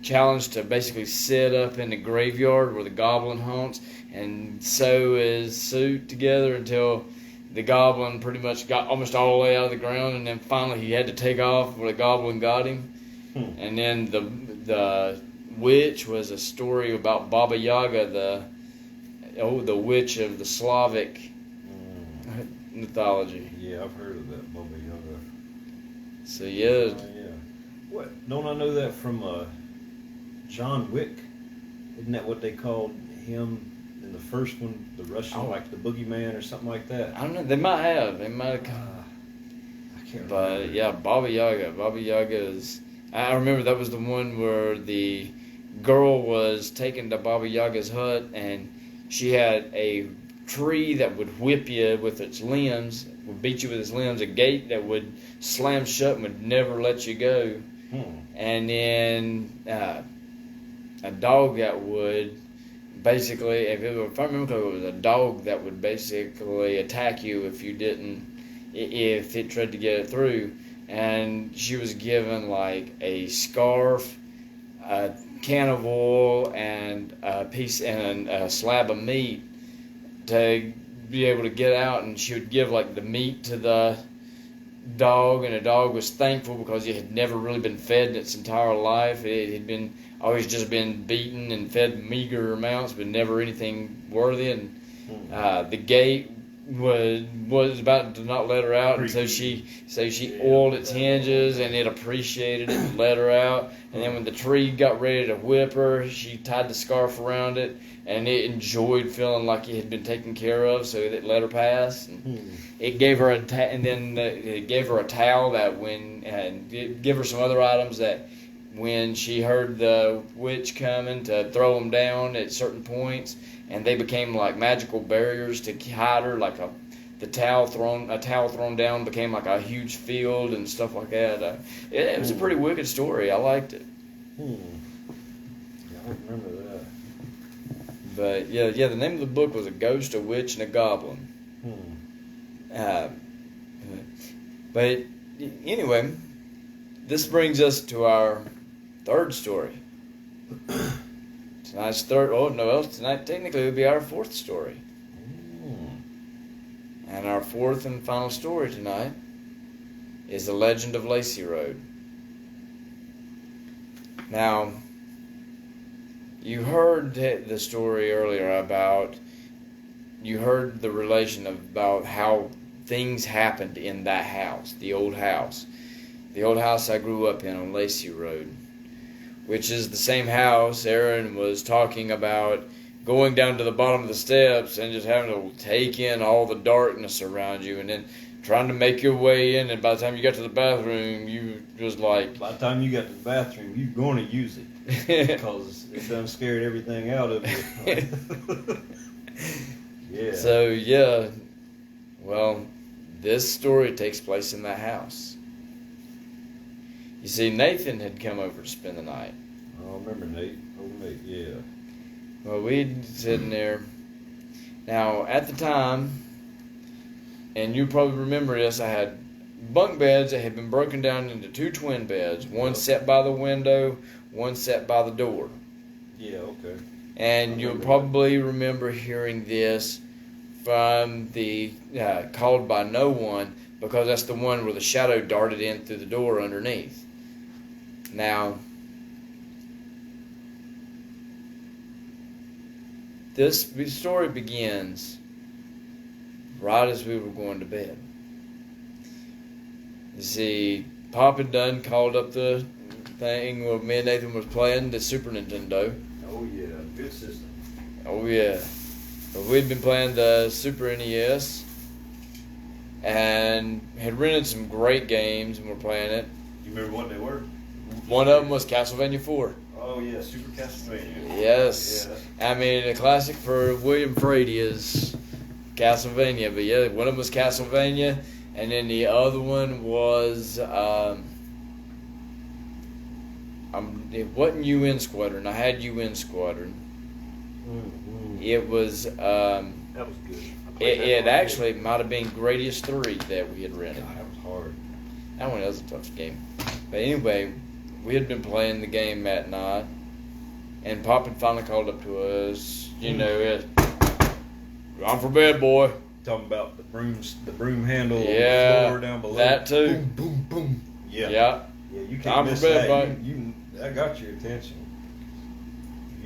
challenged to basically sit up in the graveyard where the goblin haunts and sew his suit together until the goblin pretty much got almost all the way out of the ground, and then finally he had to take off where the goblin got him. And then the witch was a story about Baba Yaga, the witch of the Slavic mythology. Yeah, I've heard of that Baba Yaga. So yeah. What? Don't I know that from John Wick? Isn't that what they called him in the first one? The Russian, like the boogeyman or something like that. I don't know. They might have. I can't remember. But yeah, Baba Yaga. Baba Yaga is. I remember that was the one where the girl was taken to Baba Yaga's hut, and she had a tree that would whip you with its limbs, would beat you with its limbs, a gate that would slam shut and would never let you go, and then a dog that would basically, if I remember correctly, it was a dog that would basically attack you if it tried to get it through. And she was given like a scarf, a can of oil, and a slab of meat to be able to get out. And she would give like the meat to the dog, and the dog was thankful because it had never really been fed in its entire life. It had always just been beaten and fed meager amounts, but never anything worthy. And the gate was about to not let her out, and so she oiled its hinges, and it appreciated it and let her out. And then when the tree got ready to whip her, she tied the scarf around it, and it enjoyed feeling like it had been taken care of, so it let her pass. And it gave her it gave her a towel that it gave her some other items that when she heard the witch coming to throw them down at certain points, and they became like magical barriers to hide her, like a towel thrown down became like a huge field and stuff like that. It was a pretty wicked story. I liked it. Yeah, I don't remember that. But yeah, the name of the book was A Ghost, a Witch, and a Goblin. But anyway, this brings us to our third story. Tonight technically would be our fourth story. And our fourth and final story tonight is The Legend of Lacy Road. Now, you heard the story earlier you heard the relation about how things happened in that house, the old house I grew up in on Lacy Road, which is the same house Aaron was talking about going down to the bottom of the steps and just having to take in all the darkness around you, and then trying to make your way in, and by the time you got to the bathroom, you was like... By the time you got to the bathroom, you're going to use it. Because it done scared everything out of you. Yeah. So, yeah. Well, this story takes place in that house. You see, Nathan had come over to spend the night. Oh, I remember Nate. Oh, Nate, yeah. Well, we'd sitting there. Now, at the time, and you probably remember this, I had bunk beds that had been broken down into 2 twin beds. One set by the window, one set by the door. Yeah, okay. And you'll probably remember hearing this from the Called by No One, because that's the one where the shadow darted in through the door underneath. Now, this story begins right as we were going to bed. You see, Pop had done called up the thing where me and Nathan was playing, the Super Nintendo. Oh yeah, good system. Oh yeah. But we'd been playing the Super NES and had rented some great games and were playing it. You remember what they were? One of them was Castlevania 4. Oh yeah, Super Castlevania. Yes. Yeah. I mean, a classic for William Frady is Castlevania. But yeah, one of them was Castlevania, and then the other one was... it wasn't UN Squadron. I had UN Squadron. Mm-hmm. It was... that was good. It actually might have been Gradius 3 that we had rented. God, that was hard. That one was a tough game. But anyway, we had been playing the game that night, and Pop had finally called up to us. You know, I'm for bed, boy. Talking about the broom handle on the floor down below. That too. Boom, boom, boom. Yeah. Yeah. Yeah, you can't miss bed, that. That got your attention.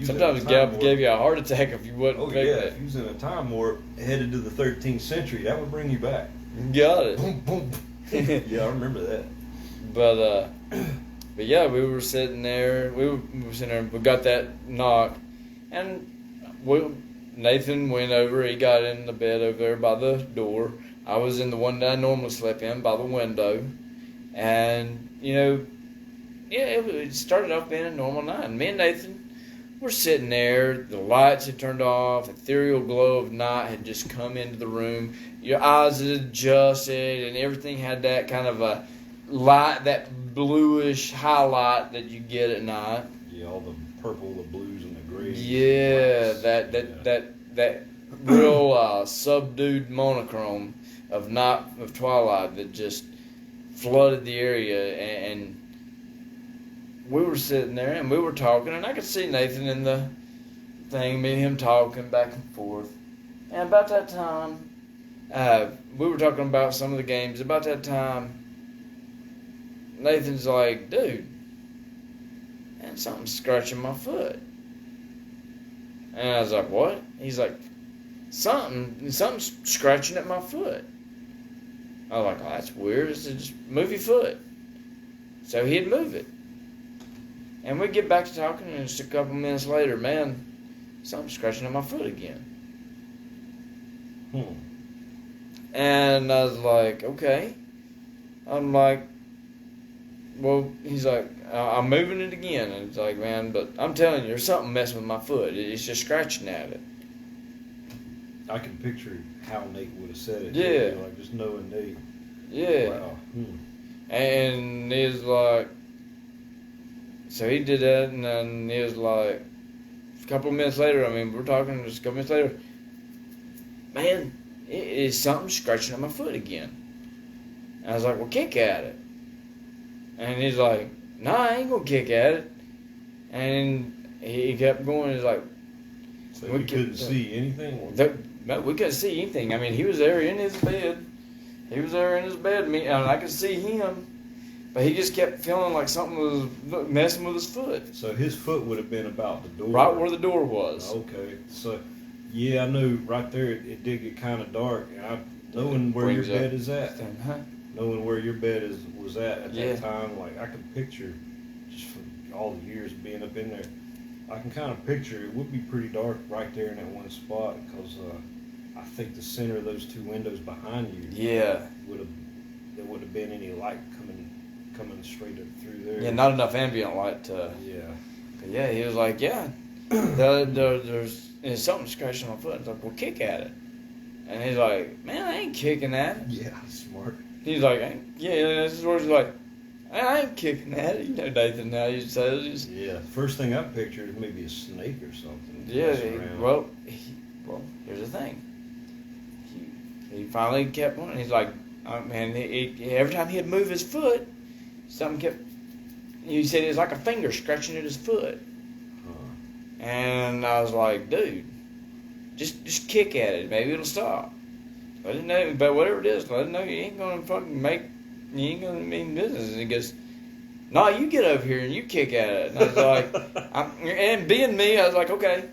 Sometimes it gave you a heart attack if you wouldn't pick that. If you was in a time warp headed to the 13th century, that would bring you back. Got it. Boom, boom. Yeah, I remember that. But yeah, we were sitting there. We were sitting there. We got that knock, and Nathan went over. He got in the bed over there by the door. I was in the one that I normally slept in by the window, and you know, yeah, it started off being a normal night. And me and Nathan were sitting there. The lights had turned off. Ethereal glow of night had just come into the room. Your eyes had adjusted, and everything had that kind of a light, that bluish highlight that you get at night. Yeah, all the purple, the blues, and the grays. Yeah, that real subdued monochrome of night, of twilight that just flooded the area. And we were sitting there and we were talking, and I could see Nathan in the thing, me and him talking back and forth. And about that time, we were talking about some of the games. About that time, Nathan's like, dude, man, something's scratching my foot. And I was like, what? He's like, something's scratching at my foot. I was like, oh, that's weird. It's just move your foot. So he'd move it. And we'd get back to talking, and just a couple minutes later, man, something's scratching at my foot again. And I was like, okay. I'm like, well, he's like, I'm moving it again. And it's like, man, but I'm telling you, there's something messing with my foot. It's just scratching at it. I can picture how Nate would have said it. Yeah. Like, just knowing Nate. Yeah. Wow. And he was like, so he did that, and then he was like, a couple of minutes later, I mean, we're talking just a couple minutes later, man, it's something scratching at my foot again. And I was like, well, kick at it. And he's like, nah, I ain't gonna kick at it. And he kept going. He's like, so we couldn't see anything? No, we couldn't see anything. I mean, he was there in his bed. He was there in his bed, and I could see him. But he just kept feeling like something was messing with his foot. So his foot would have been about the door. Right where the door was. Okay. So, yeah, I know right there it did get kind of dark. Knowing where your bed is at. Knowing where your bed was at that time, like I could picture just from all the years being up in there. I can kind of picture it would be pretty dark right there in that one spot because I think the center of those two windows behind you. Yeah. There would have been any light coming straight up through there. Yeah, not enough ambient light to. Yeah. But yeah, he was like, yeah, there's something scratching my foot. I was like, well, kick at it. And he's like, man, I ain't kicking at it. Yeah, smart. He's like, yeah, this is where he's like, I ain't kicking at it. You know, Nathan now he says. Yeah, the first thing I pictured is maybe a snake or something. Yeah, well, here's the thing. He finally kept on. He's like, oh, man, every time he'd move his foot, something kept. He said it was like a finger scratching at his foot. Huh. And I was like, dude, just kick at it. Maybe it'll stop. I didn't know, but whatever it is, let him know you ain't gonna you ain't gonna mean business. And he goes, no, you get over here and you kick at it. And I was like, and being me, I was like, okay,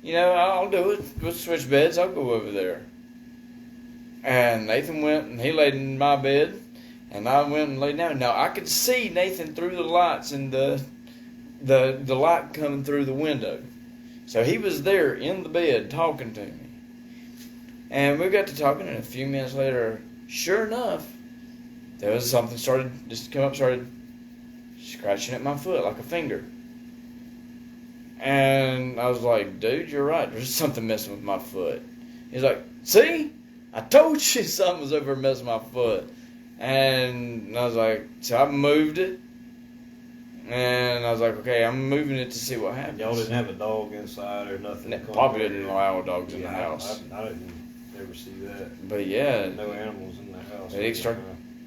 you know, I'll do it. We'll switch beds. I'll go over there. And Nathan went and he laid in my bed, and I went and laid down. Now I could see Nathan through the lights and the light coming through the window. So he was there in the bed talking to me. And we got to talking, and a few minutes later, sure enough, there was something started scratching at my foot like a finger. And I was like, dude, you're right. There's something messing with my foot. He's like, see? I told you something was over there messing with my foot. And I was like, so I moved it. And I was like, okay, I'm moving it to see what happens. Y'all didn't have a dog inside or nothing? Probably didn't allow dogs in the house. I didn't ever see that. But yeah. No animals in the house.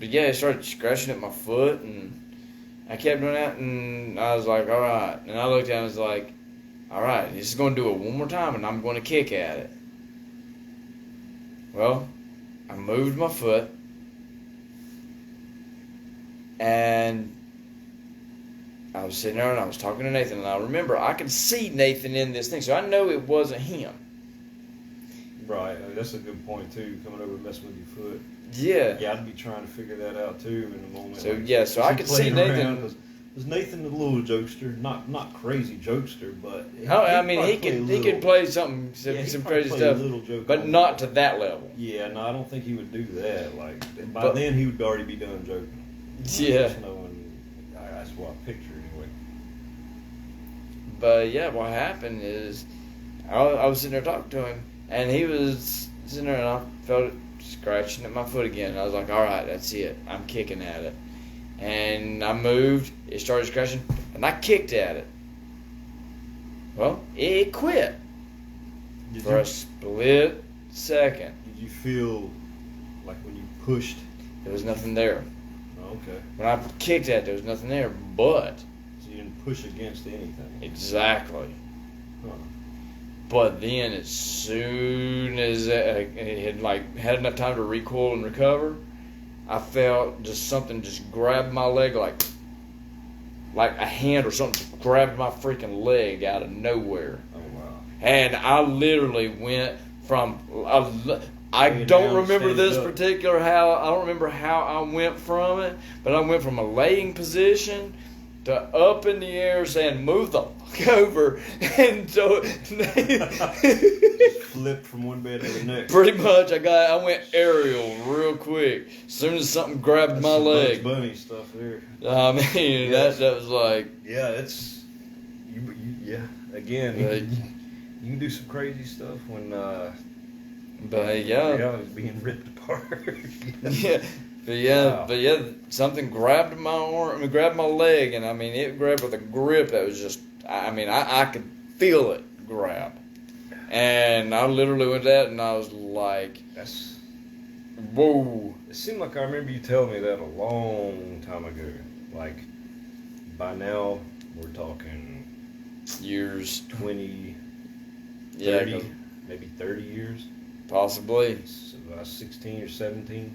But yeah, it started scratching at my foot, and I kept doing that, and I was like, all right. And I looked at him and was like, all right, this is going to do it one more time, and I'm going to kick at it. Well, I moved my foot, and I was sitting there, and I was talking to Nathan, and I remember I could see Nathan in this thing, so I know it wasn't him. Right, that's a good point, too, coming over and messing with your foot. Yeah. Yeah, I'd be trying to figure that out, too, in a moment. So, yeah, so I could see Nathan. Was Nathan a little jokester? Not crazy jokester, but he could play some crazy stuff, but not to that level. Yeah, no, I don't think he would do that. Like by then, he would already be done joking. Yeah, that's what I picture anyway. But yeah, what happened is I was sitting there talking to him, and he was sitting there, and I felt it scratching at my foot again. And I was like, all right, that's it. I'm kicking at it. And I moved, it started scratching, and I kicked at it. Well, it quit for a split second. Did you feel like when you pushed? There was nothing there. Oh, okay. When I kicked at it, there was nothing there, but... So you didn't push against anything? Exactly. Huh. But then as soon as it had enough time to recoil and recover, I felt just something just grabbed my leg like a hand or something just grabbed my freaking leg out of nowhere. Oh, wow. And I literally went from... I don't remember this particular I don't remember how I went from it, but I went from a laying position to up in the air saying, move the fuck over. And so... Flipped from one bed to the next. Pretty much, I went aerial real quick. As soon as something grabbed my leg. Bugs Bunny stuff there. I mean, that was like... Yeah, it's... yeah, again, you can do some crazy stuff when... But yeah. It's being ripped apart. Yeah. But yeah, something grabbed my arm, grabbed my leg, and I mean, it grabbed with a grip that was just... I could feel it grab. And I literally went at it, and I was like, "That's whoa!" It seemed like I remember you telling me that a long time ago. Like by now, we're talking years, 20, 30, maybe 30 years, possibly. So about 16 or 17.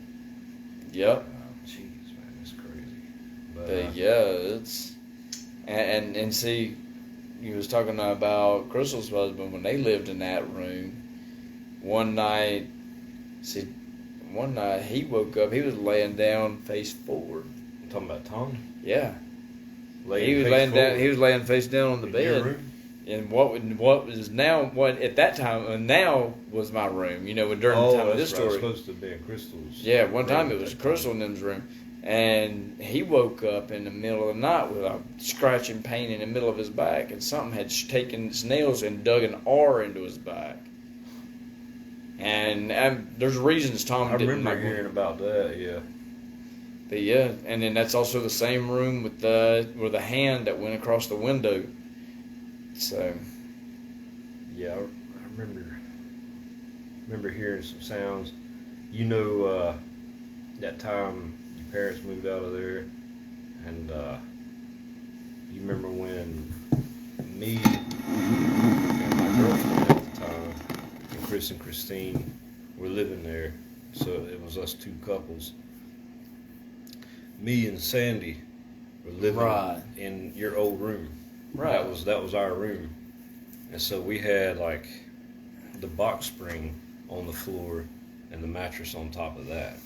Yep. Oh, jeez, man, that's crazy. But yeah, it's and see. You was talking about Crystal's husband when they lived in that room. One night he woke up. He was laying down face forward. You talking about Tom? Yeah. He was laying face down on the bed. Your room? in what at that time now was my room. During the time of this story, it was supposed to be Crystal's. Yeah, one time it was Crystal and them's room, and he woke up in the middle of the night with a scratching pain in the middle of his back, and something had taken its nails and dug an R into his back. And there's reasons Tom didn't. I remember hearing about that. Yeah. But yeah, and then that's also the same room with the hand that went across the window. So. Yeah, I remember hearing some sounds. That time your parents moved out of there, and you remember when me and my girlfriend at the time, and Chris and Christine, were living there. So it was us two couples. Me and Sandy were living in your old room. Right. That was our room. And so we had like the box spring on the floor and the mattress on top of that.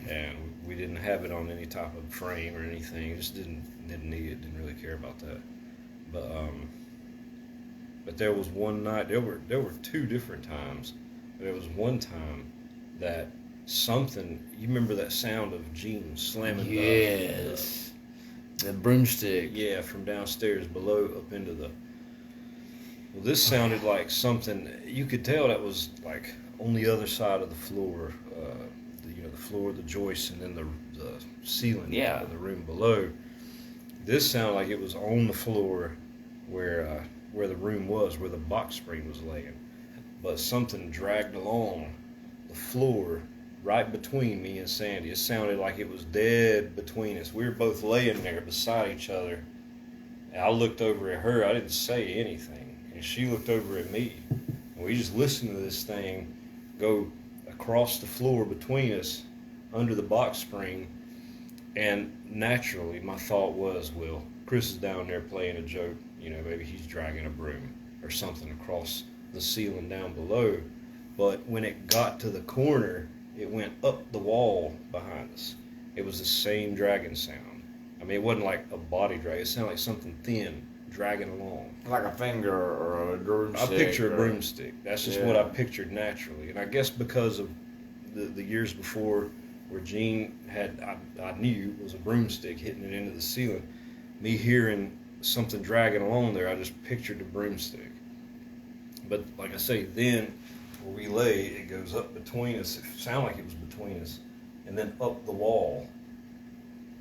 And we didn't have it on any type of frame or anything. Just didn't need it. Didn't really care about that. But there was one night. There were two different times. There was one time that something. You remember that sound of Gene slamming? Yes. The broomstick. Yeah, from downstairs below up into the. Well, this sounded like something. You could tell that was like on the other side of the floor. The floor, the joist, and then the ceiling of the room below. This sounded like it was on the floor where the room was, where the box spring was laying. But something dragged along the floor right between me and Sandy. It sounded like it was dead between us. We were both laying there beside each other. And I looked over at her. I didn't say anything. And she looked over at me. And we just listened to this thing go across the floor between us under the box spring. And naturally, my thought was, well, Chris is down there playing a joke. Maybe he's dragging a broom or something across the ceiling down below. But when it got to the corner, it went up the wall behind us. It was the same dragging sound. I mean, it wasn't like a body drag. It sounded like something thin dragging along. Like a finger or a broomstick. I picture a broomstick. That's just what I pictured naturally. And I guess because of the years before where Gene I knew was a broomstick hitting it into the ceiling, me hearing something dragging along there, I just pictured the broomstick. But like I say, then where we lay, it goes up between us. It sounded like it was between us, and then up the wall.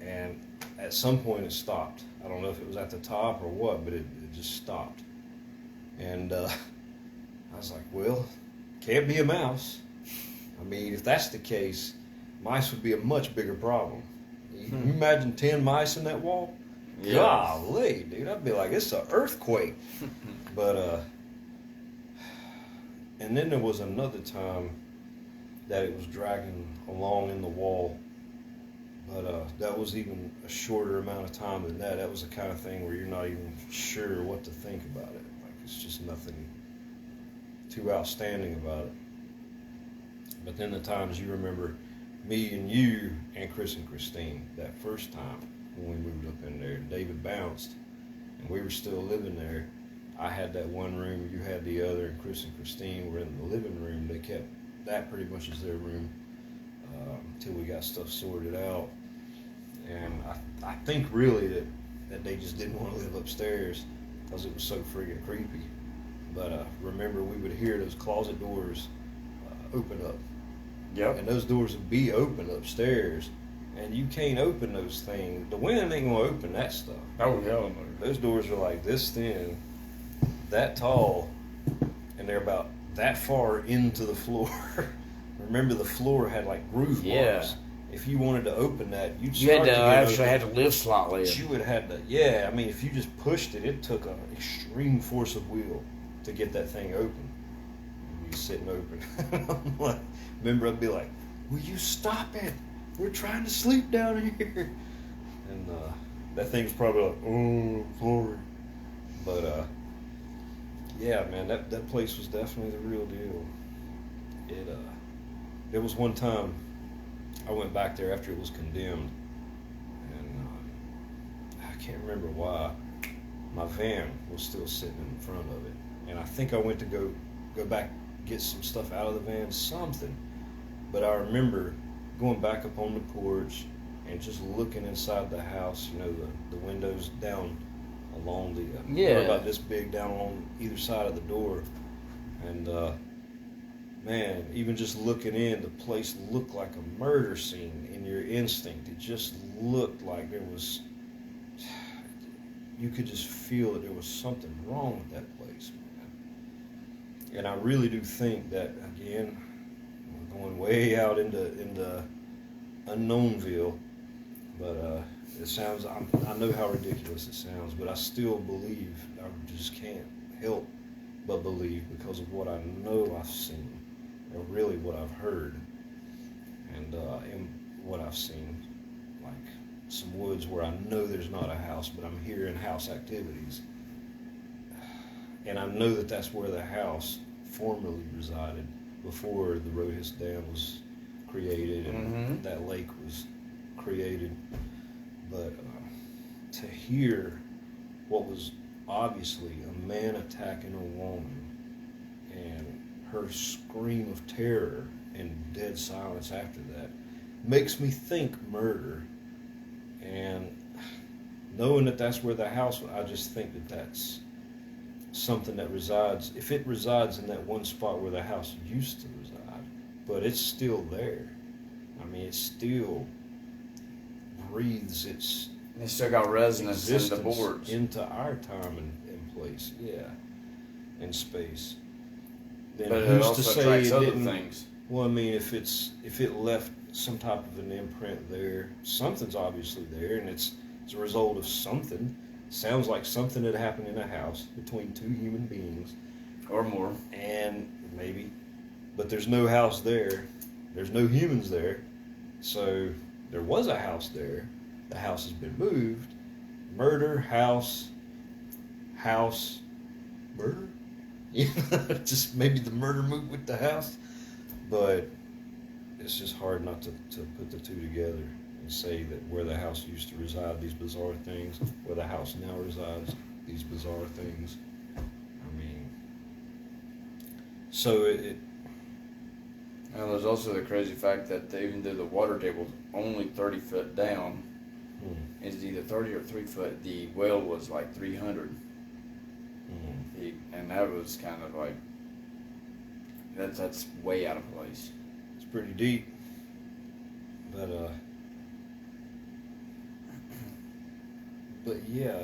And at some point it stopped. I don't know if it was at the top or what, but it just stopped. And I was like, well, can't be a mouse. I mean, if that's the case, mice would be a much bigger problem. You imagine 10 mice in that wall? Yeah. Golly, dude, I'd be like, it's an earthquake. But, and then there was another time that it was dragging along in the wall. But that was even a shorter amount of time than that. That was the kind of thing where you're not even sure what to think about it. Like, it's just nothing too outstanding about it. But then the times you remember me and you and Chris and Christine, that first time when we moved up in there, David bounced, and we were still living there. I had that one room, you had the other, and Chris and Christine were in the living room. They kept that pretty much as their room until we got stuff sorted out. And I think really that they just didn't want to live upstairs because it was so friggin' creepy. But remember, we would hear those closet doors open up. Yep. And those doors would be open upstairs, and you can't open those things. The wind ain't gonna open that stuff. Oh hell no. Those doors are like this thin, that tall, and they're about that far into the floor. Remember, the floor had like groove marks. If you wanted to open that, you had to actually had to lift slightly. You would have had to. Yeah, I mean, if you just pushed it, it took an extreme force of will to get that thing open. You'd be sitting open. Remember, I'd be like, "Will you stop it? We're trying to sleep down here." And that thing's probably like, "Oh, glory." But yeah, man, that place was definitely the real deal. There was one time I went back there after it was condemned, and I can't remember why. my van was still sitting in front of it. And I think I went to go back, get some stuff out of the van, something. But I remember going back up on the porch and just looking inside the house, the windows down along the, about this big down on either side of the door. And, man, even just looking in, the place looked like a murder scene in your instinct. It just looked like there was, you could just feel that there was something wrong with that place, man. And I really do think that, again, we're going way out into unknownville, but it sounds, I know how ridiculous it sounds, but I still believe, I just can't help but believe because of what I know I've seen, or really what I've heard, and what I've seen, like some woods where I know there's not a house, but I'm hearing house activities, and I know that that's where the house formerly resided before the Rohis Dam was created and that lake was created. But to hear what was obviously a man attacking a woman and her scream of terror and dead silence after that makes me think murder. And knowing that that's where the house was, I just think that that's something that resides, if it resides in that one spot where the house used to reside, but it's still there. I mean, it still breathes its still got resonance in the boards into our time and place, and space. Then but who's it also to say attracts it other didn't, things. Well, I mean, if it left some type of an imprint there, something's obviously there, and it's a result of something. Sounds like something that happened in a house between two human beings, or more, and maybe, but there's no house there. There's no humans there, so there was a house there. The house has been moved. Murder, house, murder. Just maybe the murder moved with the house, but it's just hard not to put the two together and say that where the house used to reside, these bizarre things, where the house now resides, these bizarre things. I mean, so it and there's also the crazy fact that even though the water table's only 30 foot down, it's either 30 or 3 foot, the well was like 300. And that was kind of like, that's way out of place. It's pretty deep. But yeah,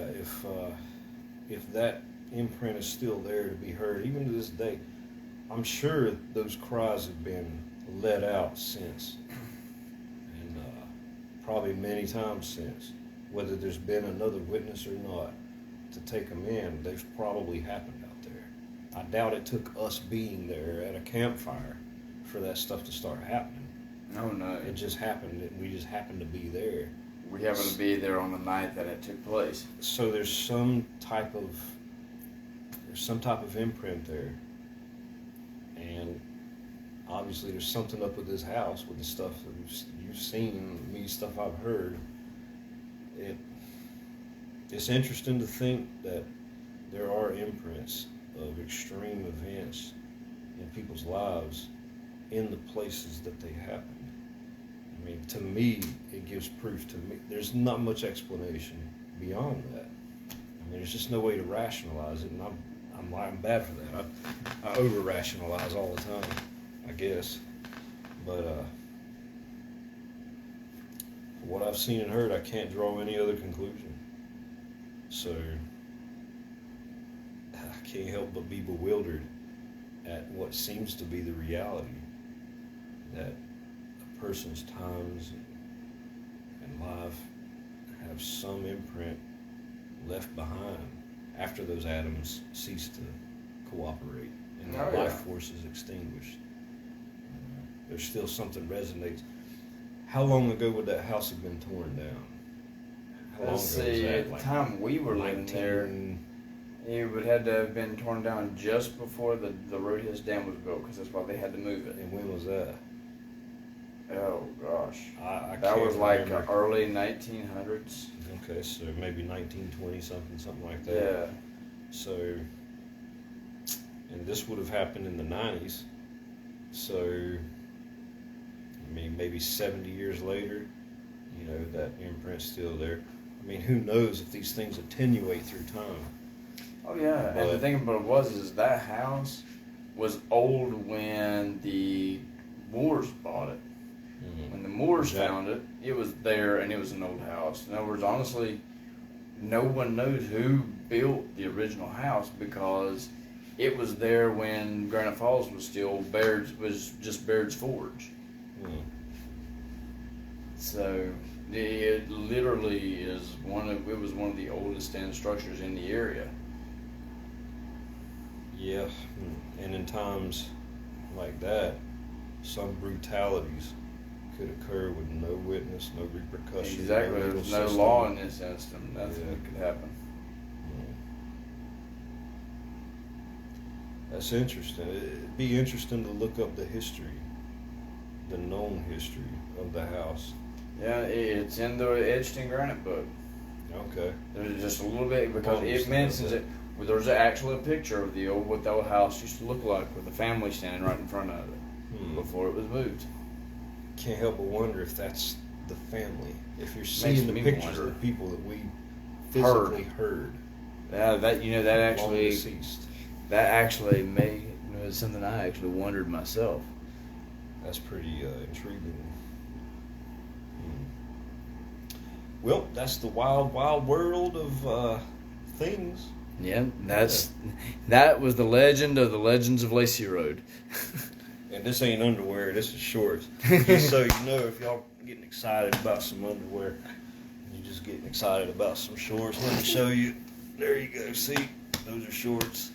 if that imprint is still there to be heard, even to this day, I'm sure those cries have been let out since, and probably many times since. Whether there's been another witness or not to take them in, they've probably happened out there. I doubt it took us being there at a campfire for that stuff to start happening. No. It just happened. We just happened to be there. We happened to be there on the night that it took place. So there's some type of imprint there, and obviously there's something up with this house with the stuff that you've seen, me stuff I've heard. It's interesting to think that there are imprints of extreme events in people's lives in the places that they happened. I mean, to me, it gives proof to me. There's not much explanation beyond that. I mean, there's just no way to rationalize it, and I'm bad for that. I over-rationalize all the time, I guess. But from what I've seen and heard, I can't draw any other conclusion. So I can't help but be bewildered at what seems to be the reality, that a person's times and life have some imprint left behind after those atoms cease to cooperate and their life force is extinguished. There's still something resonates. How long ago would that house have been torn down? How long ago was that? At the time we were living there, it would have to have been torn down just before the Rohis Dam was built, because that's why they had to move it. And when was that? Oh gosh, I that was like remember. early 1900s. Okay, so maybe 1920 something like that. Yeah. So, and this would have happened in the 90s. So, I mean, maybe 70 years later, you know, that imprint's still there. I mean, who knows if these things attenuate through time. Oh, yeah. But, and the thing about it is that house was old when the Moors bought it. mm-hmm. When the Moors found it, it was there and it was an old house. In other words, honestly, no one knows who built the original house because it was there when Granite Falls was still just Baird's Forge. Mm. So it literally is one of the oldest standing structures in the area. Yeah, and in times like that, some brutalities could occur with no witness, no repercussions. Exactly, there's no law in this instance. Nothing could happen. That's interesting. It'd be interesting to look up the history, the known history of the house. Yeah, it's in the etched in granite book. Okay. There's just a little bit because it mentions it. Well, there's actually a picture of what the old house used to look like with the family standing right in front of it before it was moved. Can't help but wonder if that's the family. If you're seeing the pictures of the people that we physically heard. Yeah, that actually deceased. That actually was something I actually wondered myself. That's pretty intriguing. Well, that's the wild, wild world of things. Yeah, that was the legend of the Legends of Lacy Road. And this ain't underwear, this is shorts. Just so you know, if y'all getting excited about some underwear, you're just getting excited about some shorts. Let me show you. There you go. See, those are shorts.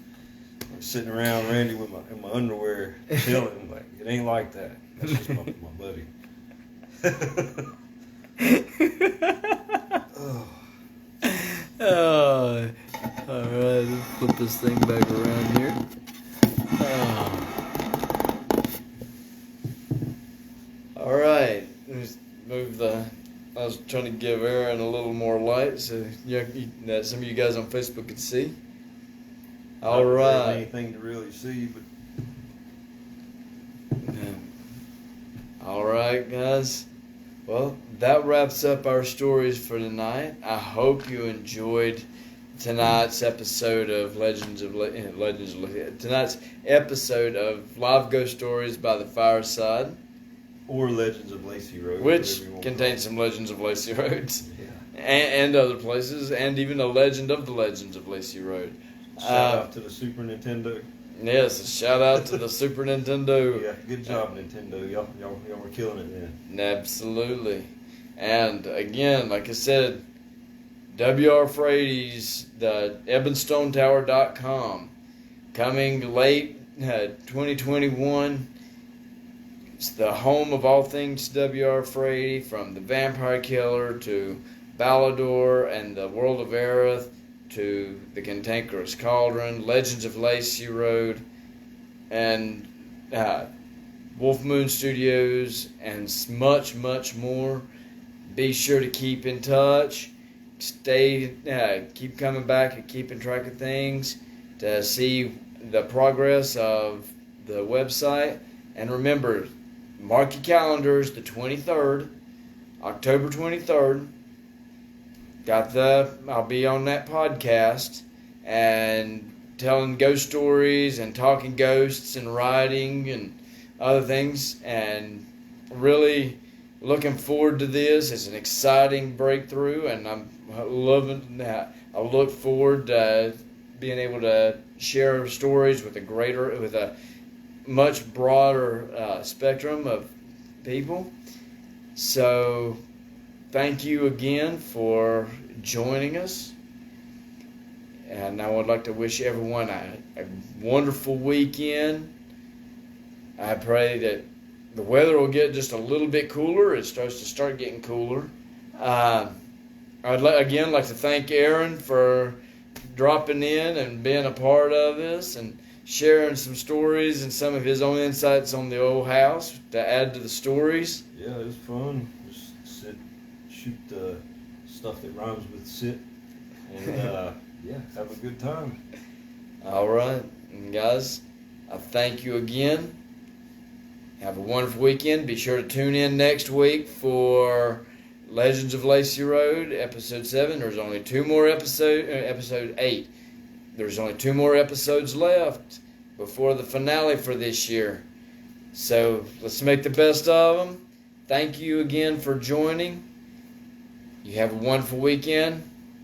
I'm sitting around Randy with my underwear, chilling. Like it ain't like that. That's just my buddy. Oh. All right, let's flip this thing back around here. All right, let's move I was trying to give Aaron a little more light so that some of you guys on Facebook could see. All right. Anything to really see, but. All right, guys. Well, that wraps up our stories for tonight. I hope you enjoyed tonight's episode of tonight's episode of Live Ghost Stories by the Fireside, or Legends of Lacy Road, which contains some Legends of Lacy Roads, yeah. and other places, and even a legend of the Legends of Lacy Road. Shout out to the Super Nintendo. Yes, a shout out to the Super Nintendo. Yeah, good job, Nintendo. Y'all were killing it then. Absolutely. And again, like I said, W.R. Frady's, the EbbenStoneTower.com, coming late 2021. It's the home of all things W.R. Frady, from the Vampire Killer to Balador and the World of Aerith to the Cantankerous Cauldron, Legends of Lacy Road, and Wolf Moon Studios, and much, much more. Be sure to keep in touch. Keep coming back and keeping track of things to see the progress of the website. And remember, mark your calendars, the 23rd, October 23rd. I'll be on that podcast and telling ghost stories and talking ghosts and writing and other things, and really looking forward to this. It's an exciting breakthrough, and I'm loving that. I look forward to being able to share stories with a much broader spectrum of people. So thank you again for joining us. And I would like to wish everyone a wonderful weekend. I pray that the weather will get just a little bit cooler. It starts to start getting cooler. I'd like to thank Aaron for dropping in and being a part of this and sharing some stories and some of his own insights on the old house to add to the stories. Yeah, it was fun. Just shoot the stuff that rhymes with sit. And yeah, have a good time. All right. And guys, I thank you again. Have a wonderful weekend. Be sure to tune in next week for Legends of Lacy Road, episode 7. There's only 2 more episode 8. There's only 2 more episodes left before the finale for this year. So let's make the best of them. Thank you again for joining. You have a wonderful weekend.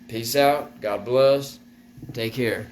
Peace out. God bless. Take care.